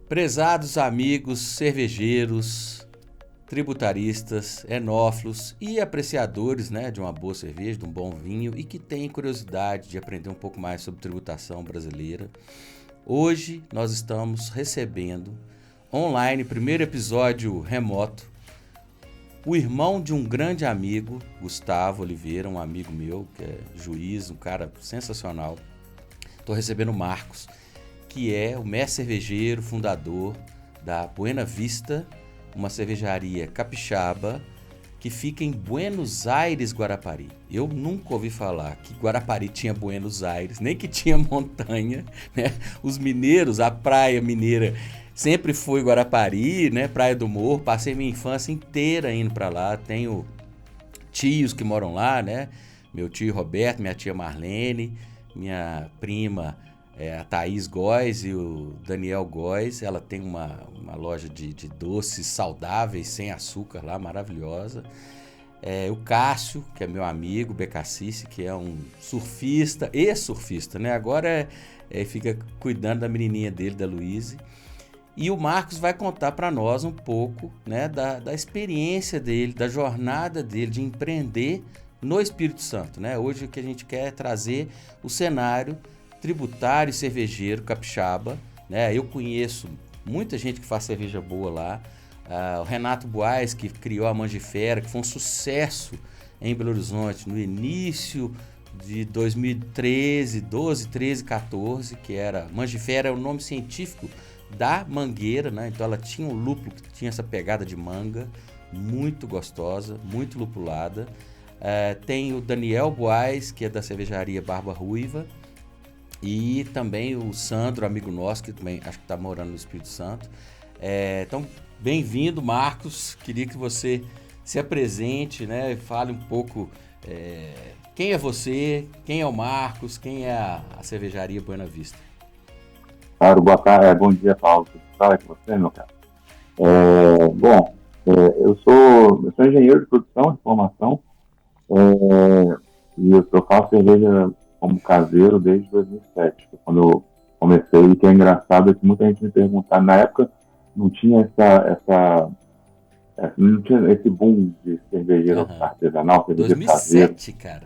Prezados amigos cervejeiros, tributaristas, enófilos e apreciadores, né, de uma boa cerveja, de um bom vinho e que têm curiosidade de aprender um pouco mais sobre tributação brasileira. Hoje nós estamos recebendo online, primeiro episódio remoto, o irmão de um grande amigo, Gustavo Oliveira, um amigo meu que é juiz, um cara sensacional. Estou recebendo o Marcos, que é o mestre cervejeiro, fundador da Buena Vista, uma cervejaria capixaba que fica em Buenos Aires, Guarapari. Eu nunca ouvi falar que Guarapari tinha Buenos Aires, nem que tinha montanha, né? Os mineiros, a praia mineira sempre foi Guarapari, né? Praia do Morro, passei minha infância inteira indo para lá, tenho tios que moram lá, né? Meu tio Roberto, minha tia Marlene, minha prima a Thaís Góes e o Daniel Góes. Ela tem uma loja de doces saudáveis, sem açúcar lá, maravilhosa. O Cássio, que é meu amigo, Becacice, que é um surfista, ex-surfista, né? Agora fica cuidando da menininha dele, da Luíse. E o Marcos vai contar para nós um pouco, né, da experiência dele, da jornada dele de empreender no Espírito Santo, né? Hoje o que a gente quer é trazer o cenário tributário e cervejeiro capixaba, né? Eu conheço muita gente que faz cerveja boa lá. O Renato Buais, que criou a Mangifera, que foi um sucesso em Belo Horizonte no início de 2013, 12, 13, 14, que era Mangifera, é o nome científico da mangueira, né? Então ela tinha um lúpulo que tinha essa pegada de manga, muito gostosa, muito lupulada. Tem o Daniel Buais, que é da cervejaria Barba Ruiva, e também o Sandro, amigo nosso, que também acho que está morando no Espírito Santo. Então, bem-vindo, Marcos. Queria que você se apresente, né? Fale um pouco quem é você, quem é o Marcos, quem é a cervejaria Buena Vista. Claro, boa tarde, bom dia, Paulo. Tudo bem com você, meu cara? Eu sou engenheiro de produção de formação, e eu faço cerveja como caseiro desde 2007, quando eu comecei. E que é engraçado é que muita gente me perguntava, na época não tinha não tinha esse boom de cervejeiro artesanal, cervejeiro 2007, caseiro. cara.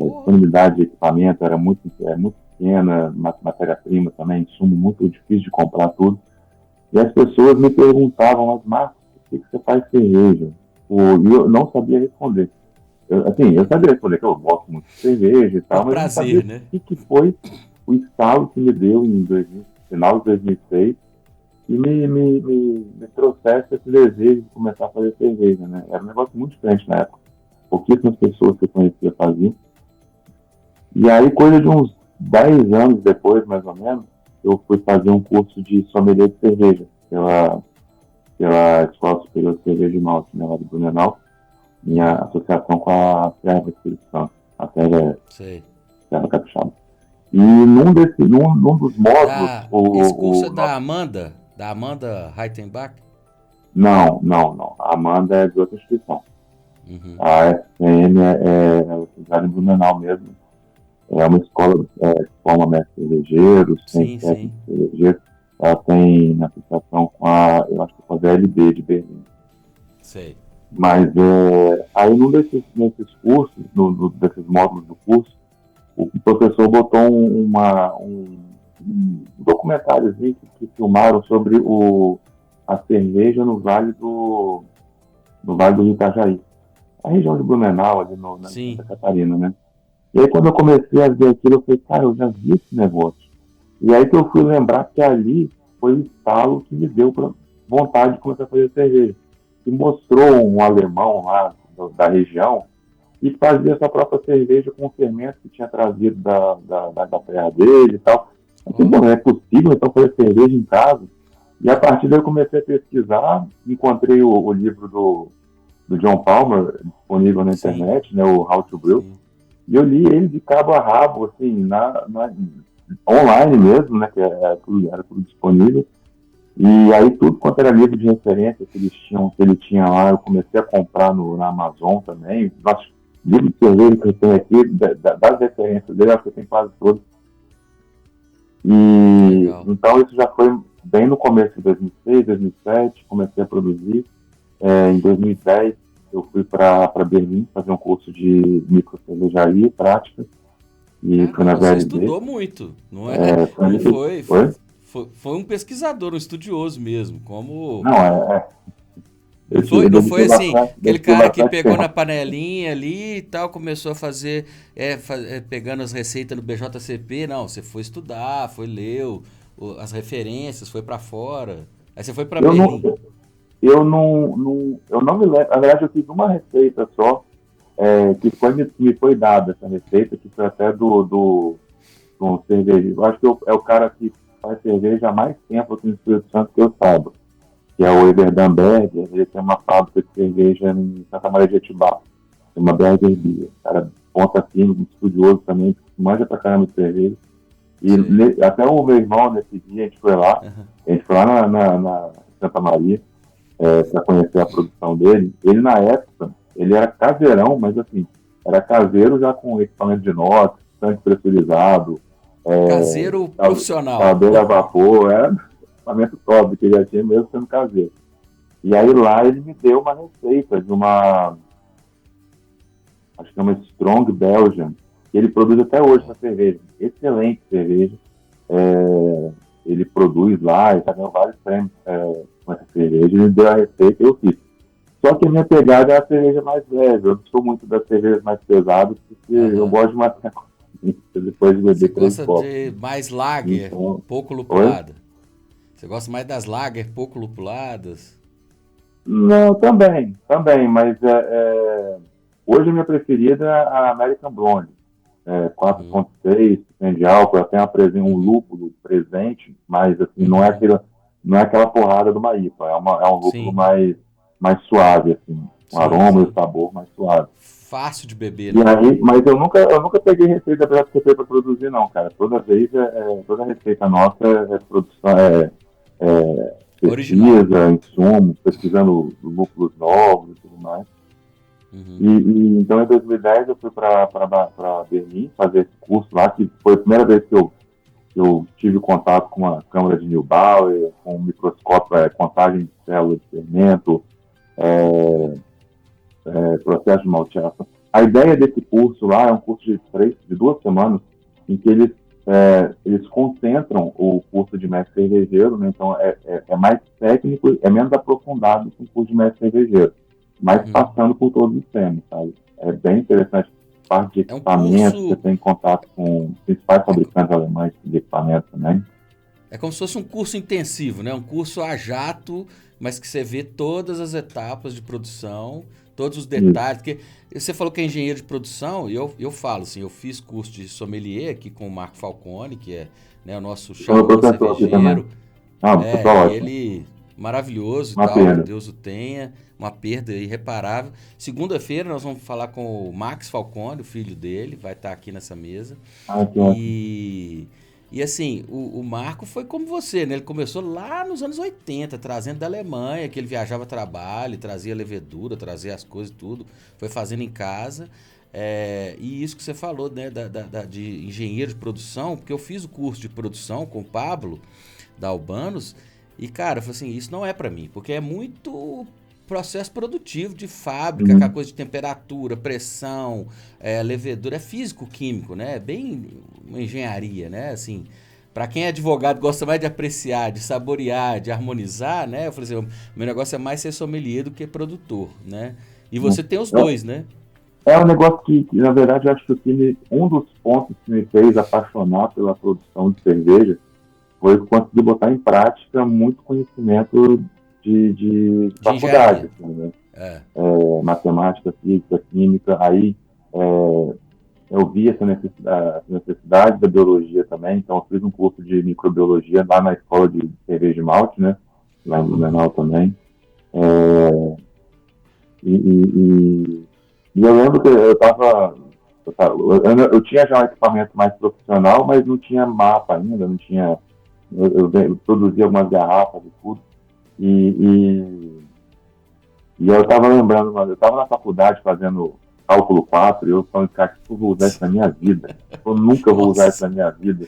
Disponibilidade de equipamento era muito pequena, matéria-prima também, insumo muito difícil de comprar tudo. E as pessoas me perguntavam, mas Marcos, por que você faz cerveja? E eu não sabia responder. Eu sabia responder que eu gosto muito de cerveja e tal, Por mas eu não sabia prazer, o né? que foi o estalo que me deu final de 2006 e me trouxesse esse desejo de começar a fazer cerveja, né? Era um negócio muito diferente na época. Pouquíssimas pessoas que eu conhecia faziam. E aí, coisa de uns 10 anos depois, mais ou menos, eu fui fazer um curso de sommelier de cerveja pela Escola Superior de Cerveja e Malte, né, lá de Blumenau, minha associação com a Serra Espírito Santo, a Serra Capixaba. E num dos módulos, Esse curso é da Amanda Reitenbach? Não. A Amanda é de outra instituição. Uhum. A SPM é em Blumenau mesmo. É uma escola que forma mestre cervejeiros, tem Sim, sim. técnico cervejeiro. Ela tem na associação com eu acho que com a VLB de Berlim. Sei. Mas aí nesses cursos, desses módulos do curso, o professor botou um documentáriozinho que filmaram sobre a cerveja no Vale do Itajaí, a região de Blumenau, ali na Santa Sim. Catarina, né? E aí quando eu comecei a ver aquilo, eu falei, cara, eu já vi esse negócio. E aí que eu fui lembrar que ali foi o estalo que me deu vontade de começar a fazer cerveja. E mostrou um alemão lá da região e fazia sua própria cerveja com o fermento que tinha trazido da terra dele e tal. Eu falei, bom, é possível então fazer cerveja em casa? E a partir daí eu comecei a pesquisar, encontrei o livro do John Palmer disponível na Sim. internet, né, o How to Brew, Sim. e eu li ele de cabo a rabo, assim, online mesmo, né, que era tudo disponível. E aí tudo quanto era livro de referência que ele tinha lá, eu comecei a comprar na Amazon também. Nossa, livro de cerveja que eu tenho aqui, das referências dele, acho que eu tenho quase todos. E Legal. então isso já foi bem no começo de 2006, 2007, comecei a produzir. Em 2010, eu fui para Berlim fazer um curso de microcervejaria prática. E fui na Caramba, você VLB. estudou muito, não é? Não foi, Oi? foi um pesquisador, um estudioso mesmo, como... Não, Não eu foi, não foi dediquei assim, bastante, aquele dediquei cara que bastante pegou na tempo. panelinha ali e tal, começou a fazer, pegando as receitas no BJCP, não, você foi estudar, foi ler as referências, foi pra fora, aí você foi pra Eu não, Berlim. eu não me lembro. Na verdade, eu fiz uma receita só, que me foi dada essa receita, que foi até do um cervejeiro. Eu acho que é o cara que faz cerveja há mais tempo aqui no Espírito Santo que eu saiba, que é o Eberdan Berger. Ele tem uma fábrica de cerveja em Santa Maria de Etibá, uma Berger Beer. Cara, ponta firme, estudioso também, manja pra caramba de cerveja. E Sei. até o meu irmão, nesse dia, a gente foi lá na Santa Maria, para conhecer a produção dele. Ele, na época, ele era caseirão, mas assim, era caseiro já com equipamento de inox, tanque pressurizado, Caseiro profissional. caldeira a vapor, era equipamento top que ele já tinha mesmo sendo caseiro. E aí lá ele me deu uma receita de acho que é uma Strong Belgian, que ele produz até hoje essa cerveja. Excelente cerveja. Ele produz lá, ele já ganhou vários prêmios com essa cerveja. Ele me deu a receita e eu fiz. Só que a minha pegada é a cerveja mais leve. Eu não sou muito das cervejas mais pesadas, porque eu Aham. gosto de matar depois de Você beber 3 gosta copos. de mais lager, Então, pouco oi? lupulada. Você gosta mais das lager, pouco lupuladas. Não, também, mas hoje a minha preferida é a American Blonde. Uhum, 4,6% de álcool, ela tem um uhum, lúpulo presente, mas assim, uhum. não é aquela porrada do IPA, é um lúpulo Sim, mais suave, assim, um sim, aroma e o sim. sabor mais suave. Fácil de beber, E né? aí, mas eu nunca peguei receita da BSCP para produzir, não, cara. Toda vez, toda receita nossa é produção, Original. pesquisa, insumo, pesquisando lúpulos novos e tudo mais. Uhum. Então, em 2010, eu fui para Berlim fazer esse curso lá, que foi a primeira vez que eu tive contato com a câmara de Neubauer, com o microscópio, contagem de células de fermento, Bacana. processo de malteação. A ideia desse curso lá é um curso de 2 semanas, em que eles concentram o curso de mestre cervejeiro, né? Então é mais técnico, é menos aprofundado que o curso de mestre cervejeiro, mas Uhum. passando por todos os temas, sabe? É bem interessante. Parte de É um equipamentos, você curso. tem contato com os principais É, fabricantes alemães de equipamentos também. é como se fosse um curso intensivo, né? Um curso a jato, mas que você vê todas as etapas de produção, todos os Isso. detalhes. Porque você falou que é engenheiro de produção, e eu falo assim, eu fiz curso de sommelier aqui com o Marco Falcone, que é, né, o nosso Eu sou meu xamã professor aqui também. cervejeiro. Ah, pessoal, E ótimo. ele, maravilhoso e Uma tal, que pena. Deus o tenha, uma perda irreparável. Segunda-feira nós vamos falar com o Max Falcone, o filho dele, vai estar aqui nessa mesa. Ah, que ótimo. E, e assim, o Marco foi como você, né? Ele começou lá nos anos 80, trazendo da Alemanha, que ele viajava a trabalho, trazia levedura, trazia as coisas tudo, foi fazendo em casa. E isso que você falou, né, de engenheiro de produção, porque eu fiz o curso de produção com o Pablo, da Albanos, e cara, eu falei assim, isso não é pra mim, porque é muito processo produtivo de fábrica, aquela Uhum. coisa de temperatura, pressão, levedura, é físico-químico, né? É bem uma engenharia, né? Assim, para quem é advogado gosta mais de apreciar, de saborear, de harmonizar, né? Eu falei assim, o meu negócio é mais ser sommelier do que produtor, né? E você tem os Eu, dois, né? É um negócio na verdade, eu acho que um dos pontos que me fez apaixonar pela produção de cerveja foi conseguir botar em prática muito conhecimento de De faculdade, engenharia. assim, né? É. Matemática, física, química. Aí eu vi essa necessidade da biologia também, então eu fiz um curso de microbiologia lá na escola de cerveja e malte, né? Lá em Blumenau também. É, e, e, e eu lembro que eu tinha já um equipamento mais profissional, mas não tinha mapa ainda, não tinha. Eu produzia algumas garrafas e tudo. E, e, e eu estava lembrando, eu estava na faculdade fazendo cálculo 4 e eu falei, cara, que eu vou usar isso na minha vida? Eu nunca vou usar isso Nossa, na minha vida.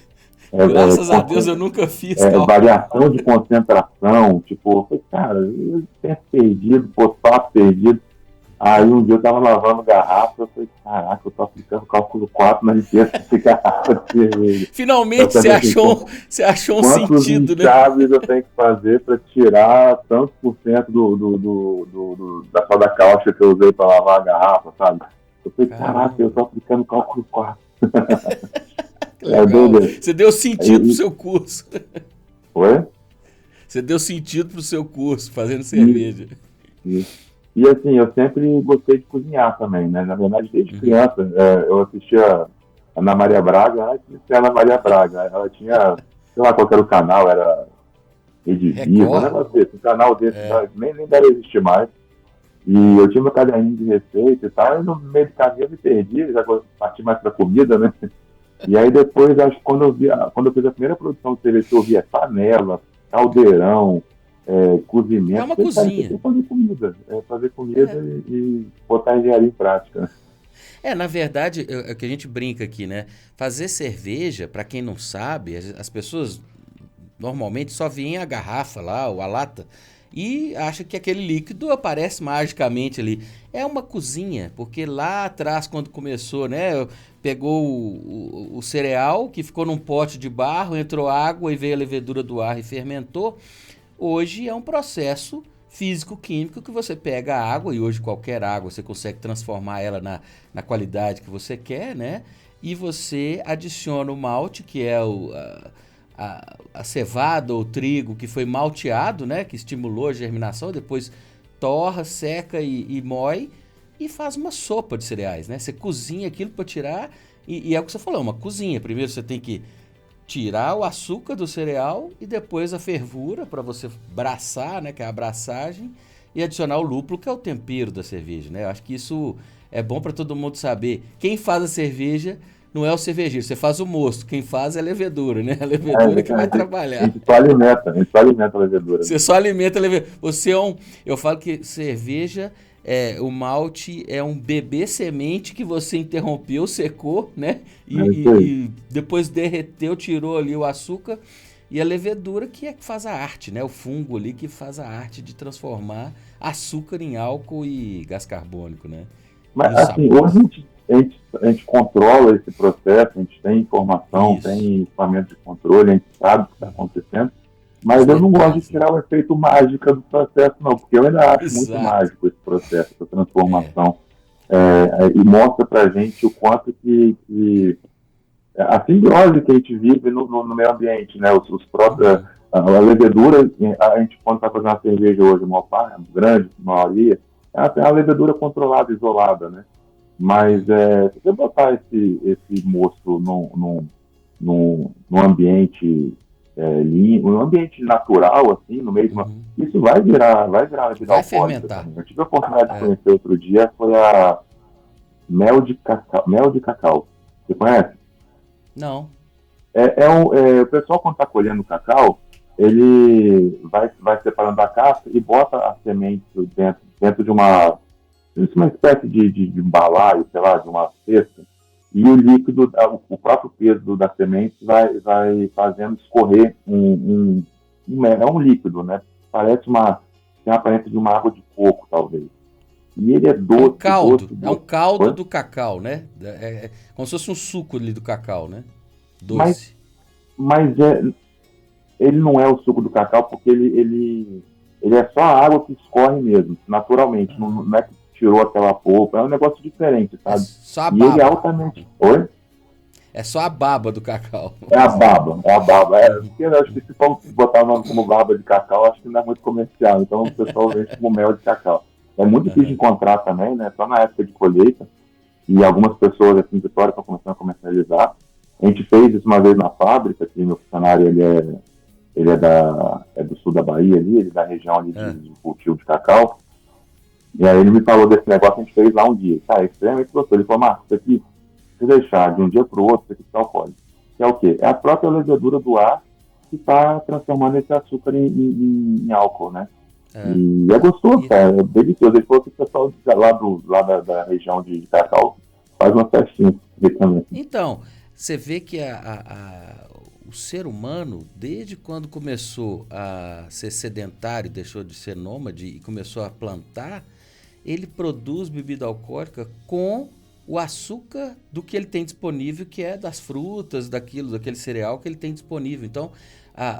Graças a Deus eu nunca fiz cálculo. Variação de concentração, tipo, eu falei, cara, eu tenho perdido, fosfato perdido. Aí um dia eu tava lavando garrafa, eu falei, caraca, eu tô aplicando cálculo 4 na limpeza de garrafa de cerveja. Finalmente você achou um sentido, né? Quantos enxaves eu tenho que fazer para tirar tantos por cento da soda cáustica que eu usei para lavar a garrafa, sabe? Eu falei, caraca, eu tô aplicando cálculo 4. Legal. Você deu sentido pro seu curso. Oi? Você deu sentido pro seu curso, fazendo cerveja. Isso. E assim, eu sempre gostei de cozinhar também, né? Na verdade, desde criança, eu assistia a Ana Maria Braga, a Ana Maria Braga. Ela tinha, sei lá qual era o canal, era Rede Viva, um negócio desse. Um canal desse, nem deve existir mais. E eu tinha meu caderninho de receita e tal, e no meio do caminho eu me perdi, já parti mais pra comida, né? E aí depois, acho que quando eu fiz a primeira produção de cerveja, eu via panela, caldeirão, cozimento. É uma cozinha. Fazer comida e botar a engenharia em prática. Na verdade, é o que a gente brinca aqui, né? Fazer cerveja, para quem não sabe, as pessoas normalmente só veem a garrafa lá, ou a lata, e acham que aquele líquido aparece magicamente ali. É uma cozinha, porque lá atrás, quando começou, né? Pegou o cereal, que ficou num pote de barro, entrou água e veio a levedura do ar e fermentou. Hoje é um processo físico-químico que você pega a água, e hoje qualquer água você consegue transformar ela na qualidade que você quer, né? E você adiciona o malte, que é a cevada ou trigo que foi malteado, né? Que estimulou a germinação, depois torra, seca e moe e faz uma sopa de cereais, né? Você cozinha aquilo para tirar, e é o que você falou, uma cozinha. Primeiro você tem que tirar o açúcar do cereal e depois a fervura para você braçar, né, que é a abraçagem, e adicionar o lúpulo, que é o tempero da cerveja, né? Eu acho que isso é bom para todo mundo saber. Quem faz a cerveja não é o cervejeiro, você faz o mosto. Quem faz é a levedura, né? A levedura que vai trabalhar. A gente só alimenta a levedura. Você só alimenta a levedura. Eu falo que cerveja, o malte é um bebê semente que você interrompeu, secou, né? E depois derreteu, tirou ali o açúcar, e a levedura que é que faz a arte, né? O fungo ali que faz a arte de transformar açúcar em álcool e gás carbônico, né? Mas assim, hoje a gente controla esse processo, a gente tem informação, tem equipamento de controle, a gente sabe o que está acontecendo. Mas eu não gosto de tirar o efeito mágico do processo, não, porque eu ainda acho muito mágico esse processo, essa transformação. E mostra pra gente o quanto que a simbiose que a gente vive no meio ambiente, né? Os próprios, a levedura, a gente quando está fazendo uma cerveja hoje, uma grande maioria, é a levedura controlada, isolada, né? Mas se você botar esse mosto num ambiente um ambiente natural, assim, no meio de uma... Isso vai virar bebida alcoólica. Fermentar. Eu tive a oportunidade de conhecer outro dia, foi a mel de cacau. Você conhece? Não. O pessoal, quando está colhendo o cacau, ele vai separando a casca e bota a semente dentro de uma espécie de balaio, sei lá, de uma cesta. E o líquido, o próprio peso da semente vai fazendo escorrer é um líquido, né? Tem a aparência de uma água de coco, talvez. E ele é doce. É um caldo do cacau, né? É como se fosse um suco ali do cacau, né? Doce. Mas ele não é o suco do cacau, porque ele é só a água que escorre mesmo, naturalmente. Não é que tirou aquela polpa, é um negócio diferente, sabe? Só a baba. E ele é altamente... Oi? É só a baba do cacau. É a baba. Porque eu acho que se for botar o nome como baba de cacau, acho que não é muito comercial, então o pessoal vende como mel de cacau. É muito difícil de encontrar também, né? Só na época de colheita, e algumas pessoas aqui em Vitória estão começando a comercializar. A gente fez isso uma vez na fábrica, que meu funcionário, ele é do sul da Bahia ali, ele é da região ali de cultivo de cacau. E aí ele me falou desse negócio que a gente fez lá um dia. Cara, é extremamente gostoso. Ele falou, Marcos, isso aqui, se deixar de um dia para o outro, isso aqui está alcoólico. Que é o quê? É a própria levedura do ar que está transformando esse açúcar em álcool, né? E é gostoso, cara, é delicioso. Ele falou que o pessoal lá da região de cacau faz uma festinha também. Então, você vê que o o ser humano, desde quando começou a ser sedentário, deixou de ser nômade e começou a plantar, ele produz bebida alcoólica com o açúcar do que ele tem disponível, que é das frutas, daquele cereal que ele tem disponível. Então,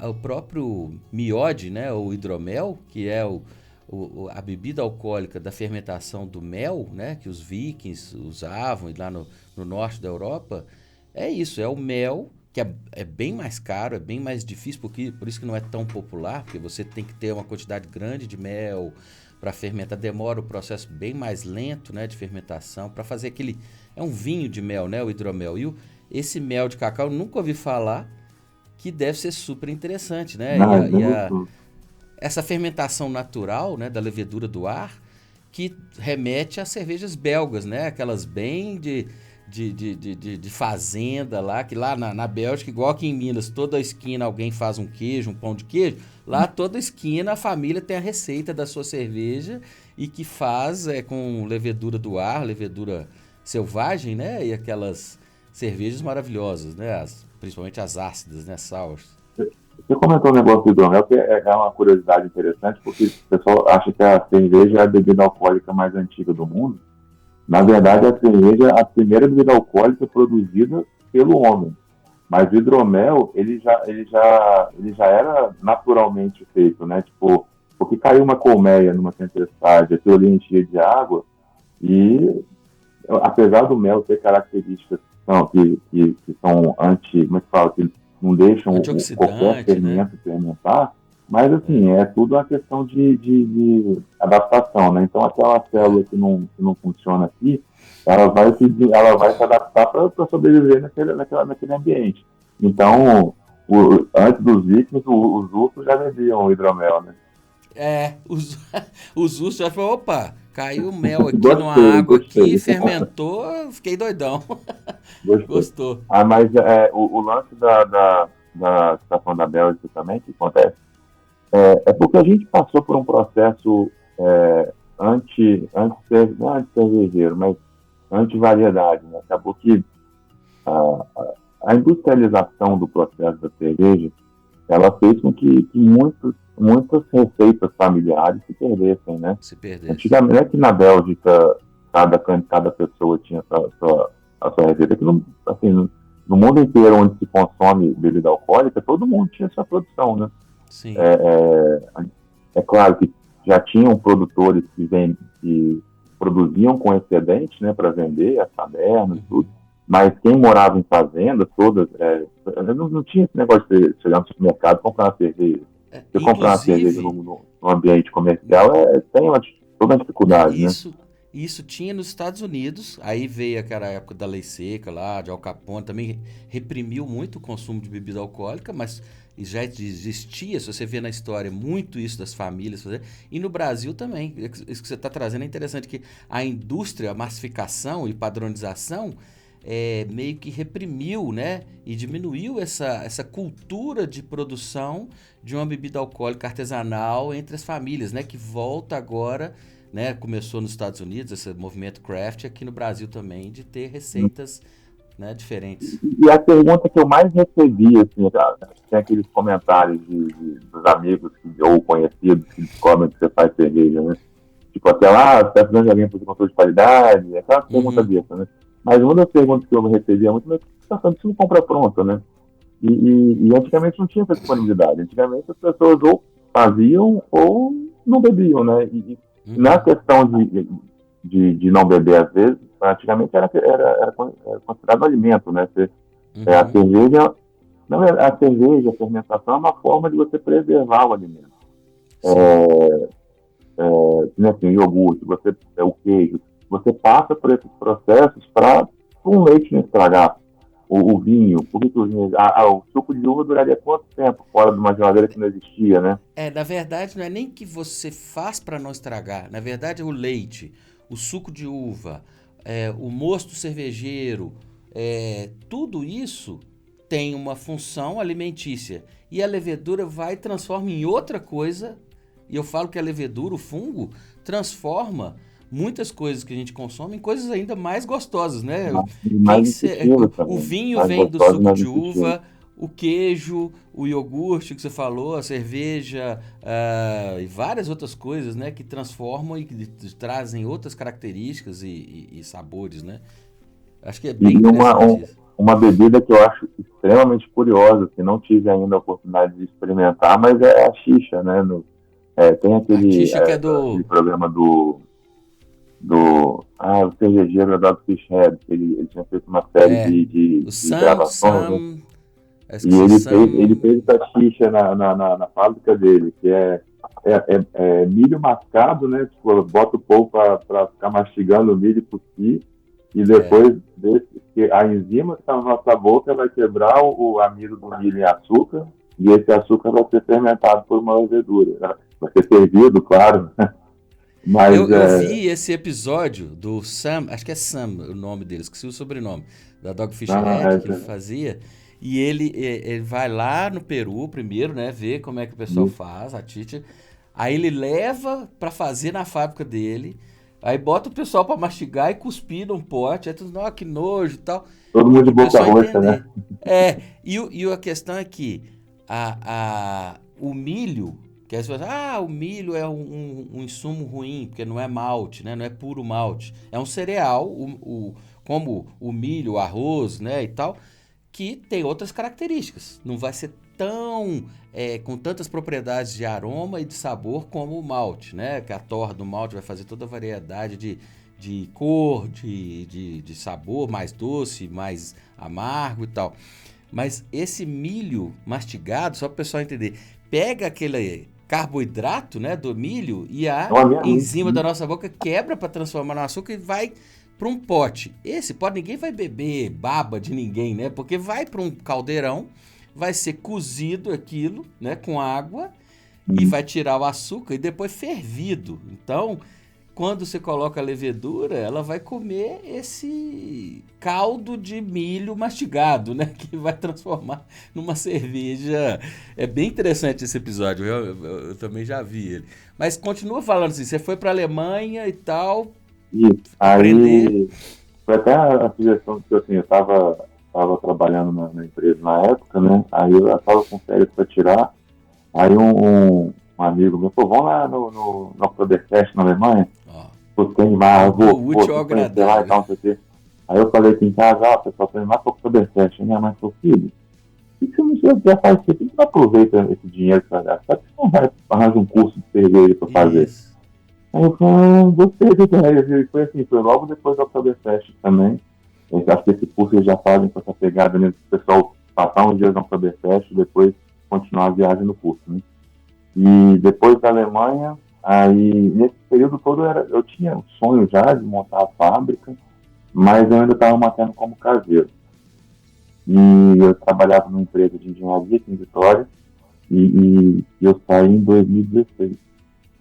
o próprio miode, né, o hidromel, que é a bebida alcoólica da fermentação do mel, né, que os vikings usavam lá no norte da Europa, é isso, é o mel, que é bem mais caro, é bem mais difícil, por isso que não é tão popular, porque você tem que ter uma quantidade grande de mel para fermentar, demora o processo bem mais lento, né, de fermentação, para fazer aquele... É um vinho de mel, né, o hidromel. E esse mel de cacau, eu nunca ouvi falar, que deve ser super interessante, né? Essa fermentação natural, né, da levedura do ar, que remete às cervejas belgas, né? Aquelas bem de fazenda lá, que lá na Bélgica, igual aqui em Minas, toda esquina alguém faz um queijo, um pão de queijo. Lá toda esquina a família tem a receita da sua cerveja e que faz com levedura do ar, levedura selvagem, né? E aquelas cervejas maravilhosas, né? Principalmente as ácidas, né? Sours. Você comentou um negócio do hidromel, que é uma curiosidade interessante, porque o pessoal acha que a cerveja é a bebida alcoólica mais antiga do mundo. Na verdade, a cerveja é a primeira bebida alcoólica produzida pelo homem. Mas o hidromel, ele já era naturalmente feito, né? Tipo, porque caiu uma colmeia numa tempestade, aquilo ali enchia de água, e apesar do mel ter características que são como é que fala, que não deixam qualquer fermento fermentar, mas assim, é tudo uma questão de adaptação, né? Então aquela célula que não funciona aqui, ela vai se adaptar para sobreviver naquele ambiente. Então, antes dos vikings, os ursos já bebiam o hidromel, né? Os ursos já falaram, opa, caiu mel aqui numa água aqui, fermentou, fiquei doidão. Gostou. Mas o lance da estação da Bélgica também, que acontece, é porque a gente passou por um processo não anti-cervejeiro, mas anti-variedade, né? Acabou que a industrialização do processo da cerveja, ela fez com que muitas receitas familiares se perdessem, né? Antigamente, é que na Bélgica cada pessoa tinha a sua receita. Que no mundo inteiro onde se consome bebida alcoólica, todo mundo tinha sua produção, né? Sim. É claro que já tinham produtores que produziam com excedente, né, para vender, as tabernas, tudo. Mas quem morava em fazendas, todas, não tinha esse negócio de chegar no supermercado e comprar uma cerveja. Você comprar uma cerveja no ambiente comercial tem toda uma dificuldade, né? Isso tinha nos Estados Unidos, aí veio aquela época da lei seca lá, de Al Capone, também reprimiu muito o consumo de bebida alcoólica, mas já existia, se você vê na história, muito isso das famílias, e no Brasil também. Isso que você está trazendo é interessante, que a indústria, a massificação e padronização meio que reprimiu, né, e diminuiu essa cultura de produção de uma bebida alcoólica artesanal entre as famílias, né, que volta agora, né, começou nos Estados Unidos, esse movimento craft, aqui no Brasil também, de ter receitas, né, diferentes. E a pergunta que eu mais recebi, assim, tem aqueles comentários dos amigos ou conhecidos que descobrem que você faz cerveja, né? Tipo, você está precisando de alguém para fazer controle de qualidade, aquela pergunta dessa, né? Mas uma das perguntas que eu recebi é muito, mas você está falando que você não compra pronta, né? E antigamente não tinha essa disponibilidade. Antigamente as pessoas ou faziam ou não bebiam, né? E na questão de não beber, às vezes, antigamente era considerado alimento, né? A cerveja, a fermentação é uma forma de você preservar o alimento. Assim, o iogurte, o queijo, você passa por esses processos para um leite não estragar. O vinho, por que o vinho... o suco de uva duraria quanto tempo fora de uma geladeira que não existia, né? Na verdade, não é nem que você faz para não estragar. Na verdade, o leite, o suco de uva, o mosto cervejeiro, tudo isso tem uma função alimentícia. E a levedura vai e transforma em outra coisa. E eu falo que a levedura, o fungo, transforma muitas coisas que a gente consome em coisas ainda mais gostosas, né? O vinho vem do suco de uva, o queijo, o iogurte que você falou, a cerveja e várias outras coisas, né, que transformam e que trazem outras características e sabores, né? Acho que é bem interessante isso. Uma bebida que eu acho extremamente curiosa, que não tive ainda a oportunidade de experimentar, mas é a xixa, né? Tem aquele Que é do... programa do o cervejeiro da Dogfish Head, ele tinha feito uma série de gravações, né? E ele fez essa xixa na fábrica dele, que é milho mascado, né? Tipo, bota o povo para ficar mastigando o milho e cuspir, e depois a enzima que está na nossa boca vai quebrar o amido do milho em açúcar, e esse açúcar vai ser fermentado por uma levedura, né? Vai ser servido, claro. Mas, eu vi esse episódio do Sam, acho que é Sam o nome dele, esqueci o sobrenome, da Dogfish Head, que ele fazia, e ele vai lá no Peru primeiro, né, ver como é que o pessoal faz, a Tite, aí ele leva para fazer na fábrica dele, aí bota o pessoal para mastigar e cuspir num pote, aí tudo, que nojo e tal. Todo mundo de boca roxa, né? E a questão é que o milho, que as pessoas o milho é um insumo ruim, porque não é malte, né? Não é puro malte. É um cereal, como o milho, o arroz, né, e tal, que tem outras características. Não vai ser tão com tantas propriedades de aroma e de sabor como o malte, né? Que a torra do malte vai fazer toda a variedade de cor, de sabor, mais doce, mais amargo e tal. Mas esse milho mastigado, só para o pessoal entender, pega aquele carboidrato, né, do milho e a enzima da nossa boca quebra para transformar no açúcar e vai para um pote. Esse pote ninguém vai beber baba de ninguém, né? Porque vai para um caldeirão, vai ser cozido aquilo, né, com água e vai tirar o açúcar e depois fervido. Então, quando você coloca a levedura, ela vai comer esse caldo de milho mastigado, né? Que vai transformar numa cerveja. É bem interessante esse episódio, eu também já vi ele. Mas continua falando assim, você foi para a Alemanha e tal. Isso, aí foi até a sugestão que eu estava trabalhando na empresa na época, né? Aí eu estava com férias para tirar, aí um amigo meu falou, vamos lá no Oktoberfest na Alemanha. Tem mais, vou conhecer lá e tal, não sei o quê. Aí eu falei aqui em casa, pessoal, tem mais para o Oktoberfest. Minha mãe falou, filho, por que você não já faz isso? Por que você não aproveita esse dinheiro para gastar? Por que você não vai arranjar um curso de cerveja para fazer? Isso. Aí eu falei, gostei da ideia. E foi assim, foi logo depois do Oktoberfest também. Eu acho que esse curso eles já fazem com essa pegada mesmo, o pessoal passar uns dias no Oktoberfest e depois continuar a viagem no curso, né? E depois da Alemanha, aí nesse período todo eu tinha o sonho já de montar a fábrica, mas eu ainda estava mantendo como caseiro. E eu trabalhava numa empresa de engenharia aqui em Vitória e eu saí em 2016.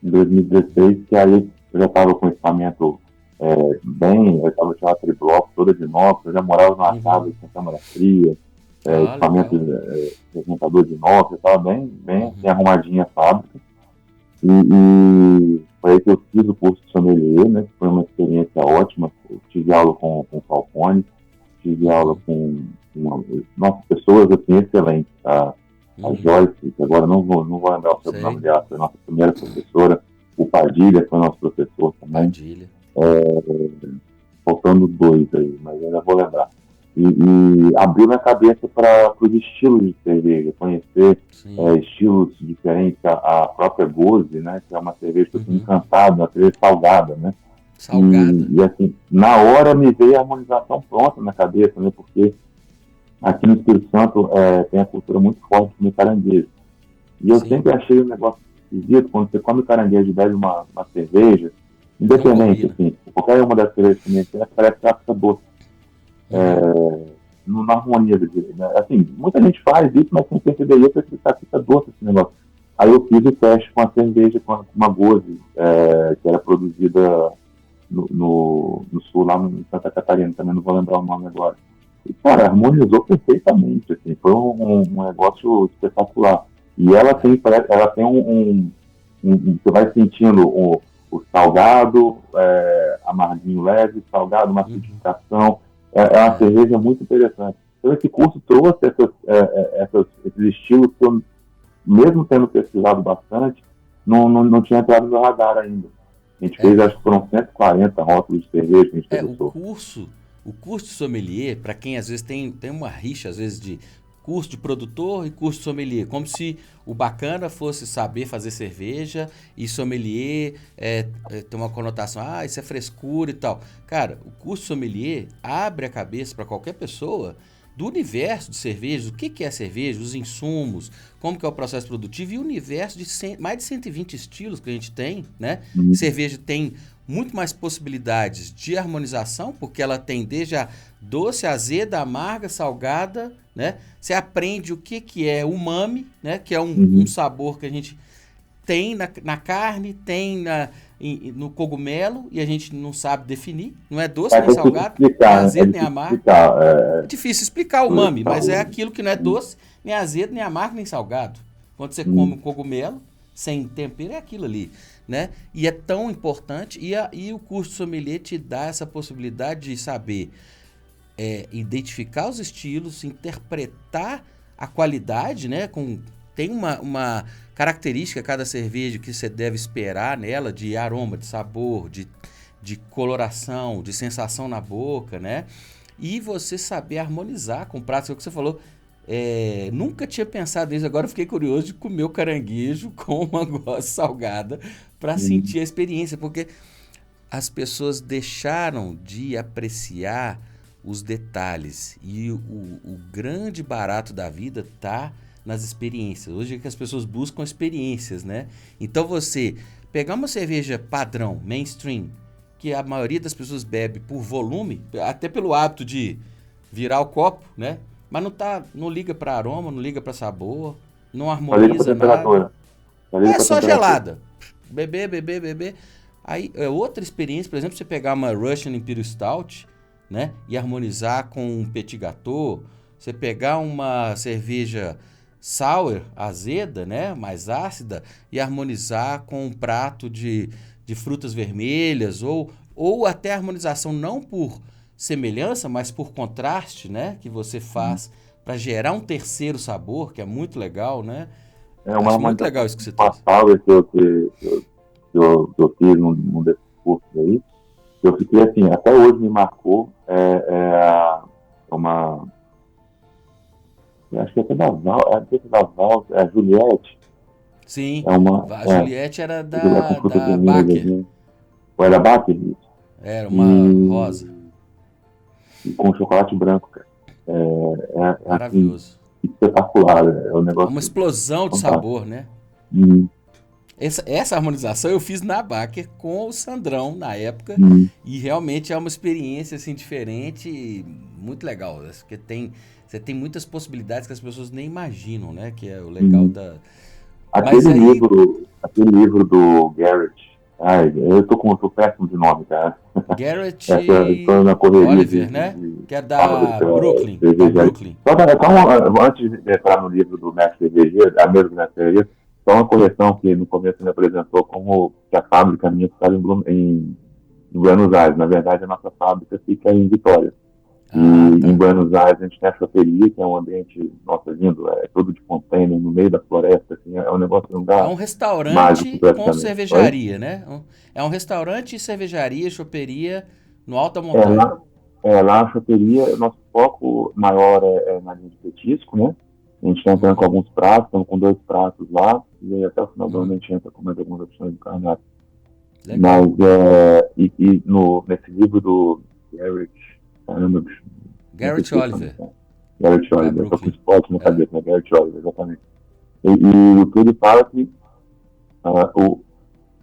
Em 2016, que aí eu já estava com equipamento eu tinha uma tribloco toda de inox, eu já morava numa casa com câmara fria, equipamento resentador de inox, eu estava bem arrumadinha a fábrica. E foi aí que eu fiz o curso de sommelier, né? Foi uma experiência ótima. Eu tive aula com o Falcone, tive aula com pessoas assim, excelentes. A Joyce, que agora não vou lembrar o sobrenome dela, foi a nossa primeira professora. O Padilha foi nosso professor também. Padilha. Faltando dois aí, mas ainda vou lembrar. E abriu minha cabeça para os estilos de cerveja, conhecer estilos diferentes, a própria Gose, né, que é uma cerveja que eu estou encantado, uma cerveja salgada, né? E assim, na hora me veio a harmonização pronta na cabeça, né, porque aqui no Espírito Santo tem a cultura muito forte de comer caranguejo. E eu sempre achei um negócio esquisito, quando você come caranguejo e bebe uma cerveja, independente, assim, qualquer uma das cervejas que me parece que ela fica doce. Na harmonia do direito, né? Assim, muita gente faz isso, mas sem perceber isso, fica doce esse negócio. Aí eu fiz o teste com a cerveja, com uma Gose, que era produzida no sul, lá em Santa Catarina, também não vou lembrar o nome agora. E, cara, harmonizou perfeitamente, assim, foi um negócio espetacular. E ela tem você vai sentindo o salgado, amarguinho leve, salgado, uma acidificação. É uma cerveja muito interessante. Então, esse curso trouxe esses estilos que eu, mesmo tendo pesquisado bastante, não tinha entrado no meu radar ainda. A gente fez, acho que foram 140 rótulos de cerveja que a gente degustou. O curso de sommelier, para quem às vezes tem uma rixa, às vezes, de curso de produtor e curso de sommelier, como se o bacana fosse saber fazer cerveja e sommelier tem uma conotação, isso é frescura e tal. Cara, o curso de sommelier abre a cabeça para qualquer pessoa do universo de cervejas, o que é cerveja, os insumos, como que é o processo produtivo e o universo de mais de 120 estilos que a gente tem, né? Cerveja tem muito mais possibilidades de harmonização, porque ela tem desde a doce, azeda, amarga, salgada, né? Você aprende o que é umami, né? Que é um sabor que a gente tem na carne, tem no cogumelo, e a gente não sabe definir. Não é doce nem salgado, nem azedo nem amargo. É difícil explicar o umami, mas é aquilo que não é doce, nem azedo, nem amargo, nem salgado. Quando você come um cogumelo, sem tempero, é aquilo ali, né? E é tão importante, e o curso de sommelier te dá essa possibilidade de saber identificar os estilos, interpretar a qualidade, né? Tem uma característica cada cerveja que você deve esperar nela, de aroma, de sabor, de coloração, de sensação na boca, né? E você saber harmonizar com pratos, é o que você falou. Nunca tinha pensado nisso, agora eu fiquei curioso de comer o caranguejo com uma gosta salgada para sentir a experiência, porque as pessoas deixaram de apreciar os detalhes e o grande barato da vida está nas experiências. Hoje é que as pessoas buscam experiências, né? Então você pegar uma cerveja padrão, mainstream, que a maioria das pessoas bebe por volume, até pelo hábito de virar o copo, né? Mas não liga para aroma, não liga para sabor, não harmoniza nada. É só gelada. Beber. Aí é outra experiência, por exemplo, você pegar uma Russian Imperial Stout, né, e harmonizar com um petit gâteau, você pegar uma cerveja sour, azeda, né, mais ácida, e harmonizar com um prato de frutas vermelhas, ou até harmonização não por semelhança, mas por contraste, né, que você faz para gerar um terceiro sabor, que é muito legal, né? Acho muito legal isso que você trouxe. Uma sour que eu fiz num desses cursos aí, eu fiquei assim, até hoje me marcou, acho que é da Val, é a Juliette. Sim, a Juliette era da Baker. Ou era Baker? Era uma rosa. E com chocolate branco, cara. Maravilhoso. Assim, espetacular, é um negócio. Uma explosão de sabor, né? Essa harmonização eu fiz na Baker com o Sandrão na época, e realmente é uma experiência assim, diferente, muito legal, porque você tem muitas possibilidades que as pessoas nem imaginam, né? Que é o legal da... Aquele livro do Garrett, eu tô péssimo de nome, cara. Garrett Oliver, né? Que é da Brooklyn. Só antes de entrar no livro do Mestre Cervejeiro, da mesma Mestre Cervejeiro, só uma correção que no começo me apresentou como que a fábrica minha ficava em Buenos Aires. Na verdade, a nossa fábrica fica em Vitória. Em Buenos Aires a gente tem a choperia, que é um ambiente, nossa, lindo, é todo de container, no meio da floresta, assim, é um negócio, um lugar. É um restaurante com cervejaria, né? É um restaurante, cervejaria, choperia no Alta Montanha. Lá a choperia, nosso foco maior é na linha de petisco, né? A gente está entrando com alguns pratos, estamos com 2 pratos lá, e aí até o final do ano a gente entra com mais algumas opções de cardápio. Mas, nesse livro do Garrett Oliver. Garrett Oliver, eu tô com esporte na cabeça, né? Garrett Oliver, exatamente. E o que ele fala que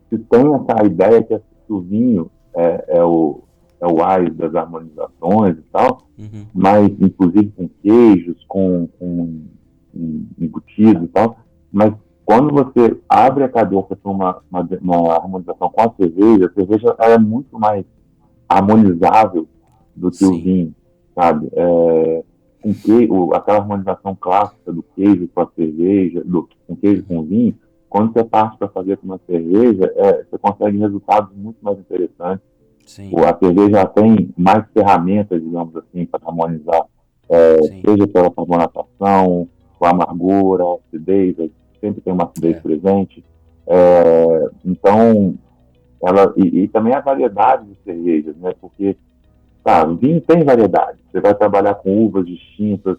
se tem essa ideia que o vinho é o AIS das harmonizações e tal, mas inclusive com queijos, com embutidos e tal, mas quando você abre a cabeça para uma harmonização com a cerveja ela é muito mais harmonizável do que o vinho, sabe? Aquela harmonização clássica do queijo com a cerveja, com queijo com o vinho, quando você parte para fazer com uma cerveja, você consegue resultados muito mais interessantes. Sim. A cerveja já tem mais ferramentas, digamos assim, para harmonizar Sim. seja pela carbonatação, com a amargura, a acidez, sempre tem uma acidez presente. Então, e também a variedade de cervejas, né? Porque, tá, o vinho tem variedade. Você vai trabalhar com uvas distintas,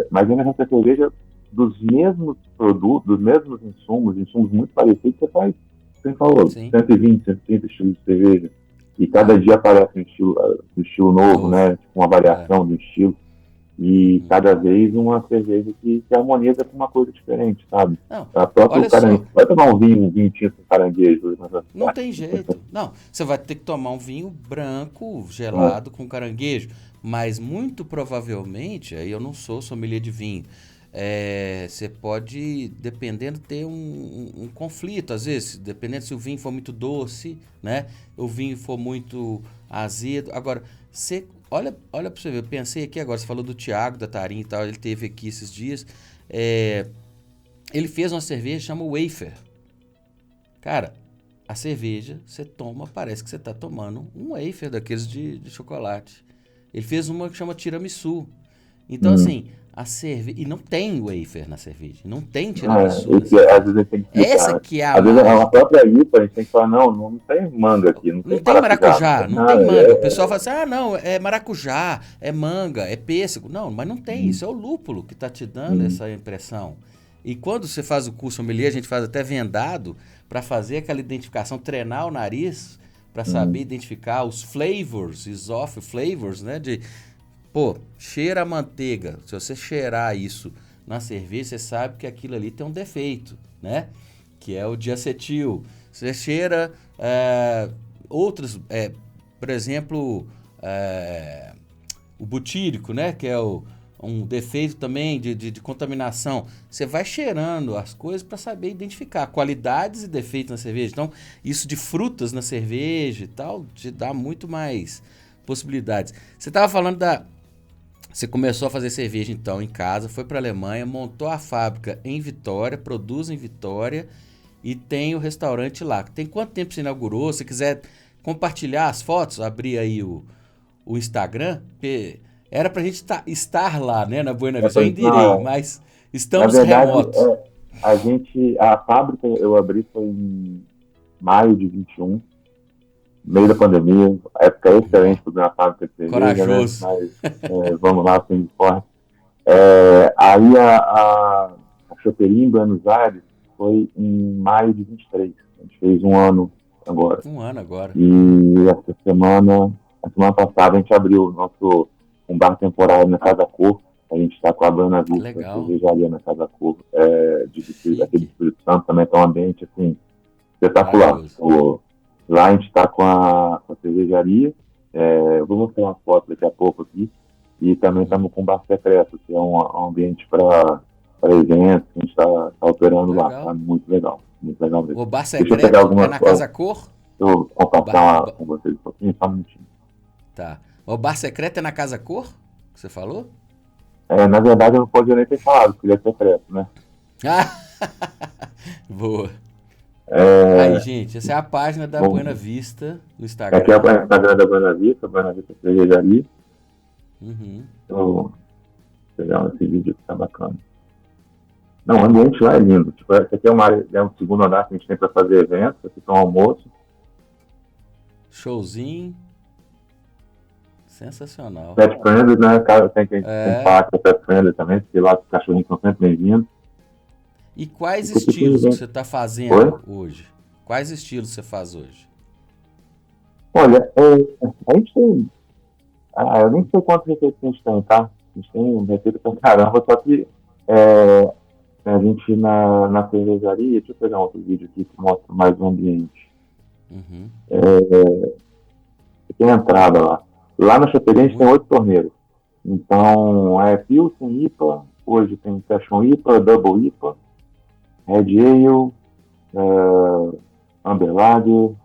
mas ainda essa cerveja dos mesmos produtos, dos mesmos insumos muito parecidos, você falou, Sim. 120, 130 estilos de cerveja. E cada dia aparece um estilo novo, né? Tipo, uma variação do estilo. E cada vez uma cerveja que harmoniza com uma coisa diferente, sabe? Não, A própria olha só. vai tomar um vinho tinto com caranguejo. Não tem jeito. Não, você vai ter que tomar um vinho branco, gelado, com caranguejo. Mas muito provavelmente, aí eu não sou sommelier de vinho, você pode, dependendo, ter um conflito. Às vezes, dependendo se o vinho for muito doce, né? O vinho for muito azedo. Agora, olha para você ver, eu pensei aqui agora, você falou do Thiago, da Tarim e tal, ele teve aqui esses dias. Ele fez uma cerveja que chama Wafer. Cara, a cerveja, você toma, parece que você tá tomando um wafer daqueles de chocolate. Ele fez uma que chama tiramisu. Então, assim, a cerveja... E não tem wafer na cerveja. Não tem tiramisu na cerveja. Às vezes a gente tem que explicar. Essa que é a às vezes a mágica. própria IPA, a gente tem que falar, não tem manga aqui, não tem maracujá. Não tem manga. O pessoal fala assim, não, é maracujá, é manga, é pêssego. Não, mas não tem. Isso é o lúpulo que tá te dando essa impressão. E quando você faz o curso sommelier, a gente faz até vendado para fazer aquela identificação, treinar o nariz para saber identificar os flavors, isof flavors, né? Cheira a manteiga. Se você cheirar isso na cerveja, você sabe que aquilo ali tem um defeito, né? Que é o diacetil. Você cheira outros, por exemplo, o butírico, né? Que é um defeito também de contaminação. Você vai cheirando as coisas para saber identificar qualidades e defeitos na cerveja. Então, isso de frutas na cerveja e tal, te dá muito mais possibilidades. Você estava falando Você começou a fazer cerveja, então, em casa, foi para a Alemanha, montou a fábrica em Vitória, produz em Vitória e tem o restaurante lá. Tem quanto tempo você inaugurou? Se quiser compartilhar as fotos, abrir aí o Instagram, porque era pra gente estar lá, né, na Buena Vista. Eu ainda irei, mas estamos na verdade, remotos. A fábrica eu abri foi em maio de 21, meio da pandemia, a época excelente para uma fábrica de cerveja, Corajoso. Né? Mas vamos lá, sem forte. Aí a choperia em Buenos Aires foi em maio de 23. A gente fez um ano agora. Um ano agora. E essa semana passada, a gente abriu um bar temporário na Casa Cor. A gente está com a Buena Vista, cervejaria na Casa Cor, aqui do Espírito Santo, também está um ambiente assim, espetacular. Lá a gente está com a cervejaria, vou mostrar uma foto daqui a pouco aqui, e também estamos com o Bar Secreto, que é um ambiente para eventos, que a gente está operando lá, tá muito legal mesmo. O Bar Secreto é na Casa Cor? Deixa eu compartilhar com vocês um pouquinho, só um minutinho. Tá. O Bar Secreto é na Casa Cor, que você falou? Na verdade, eu não podia nem ter falado, porque ele é secreto, né? Boa. Aí, gente, essa é a página da Buena Vista no Instagram. Aqui é a Instagram da Buena Vista Cervejaria. Vou pegar esse vídeo que tá bacana. Não, o ambiente lá é lindo. Tipo, essa aqui é um segundo andar que a gente tem para fazer eventos, aqui é um almoço. Showzinho. Sensacional. Pet friendly, né? Tem que falar que é pet friendly também, porque lá os cachorrinhos são sempre bem-vindos. E quais estilos que você está fazendo hoje? Quais estilos você faz hoje? Olha, a gente tem... eu nem sei quantos receitas a gente tem, tá? A gente tem receita pra caramba, só que a gente na cervejaria... Deixa eu pegar outro vídeo aqui que mostra mais o ambiente. Tem a entrada lá. Lá na choperia a gente tem 8 torneiros. Então, Pilsen, IPA, hoje tem Session IPA, Double IPA, Red Ale, Amber Lager,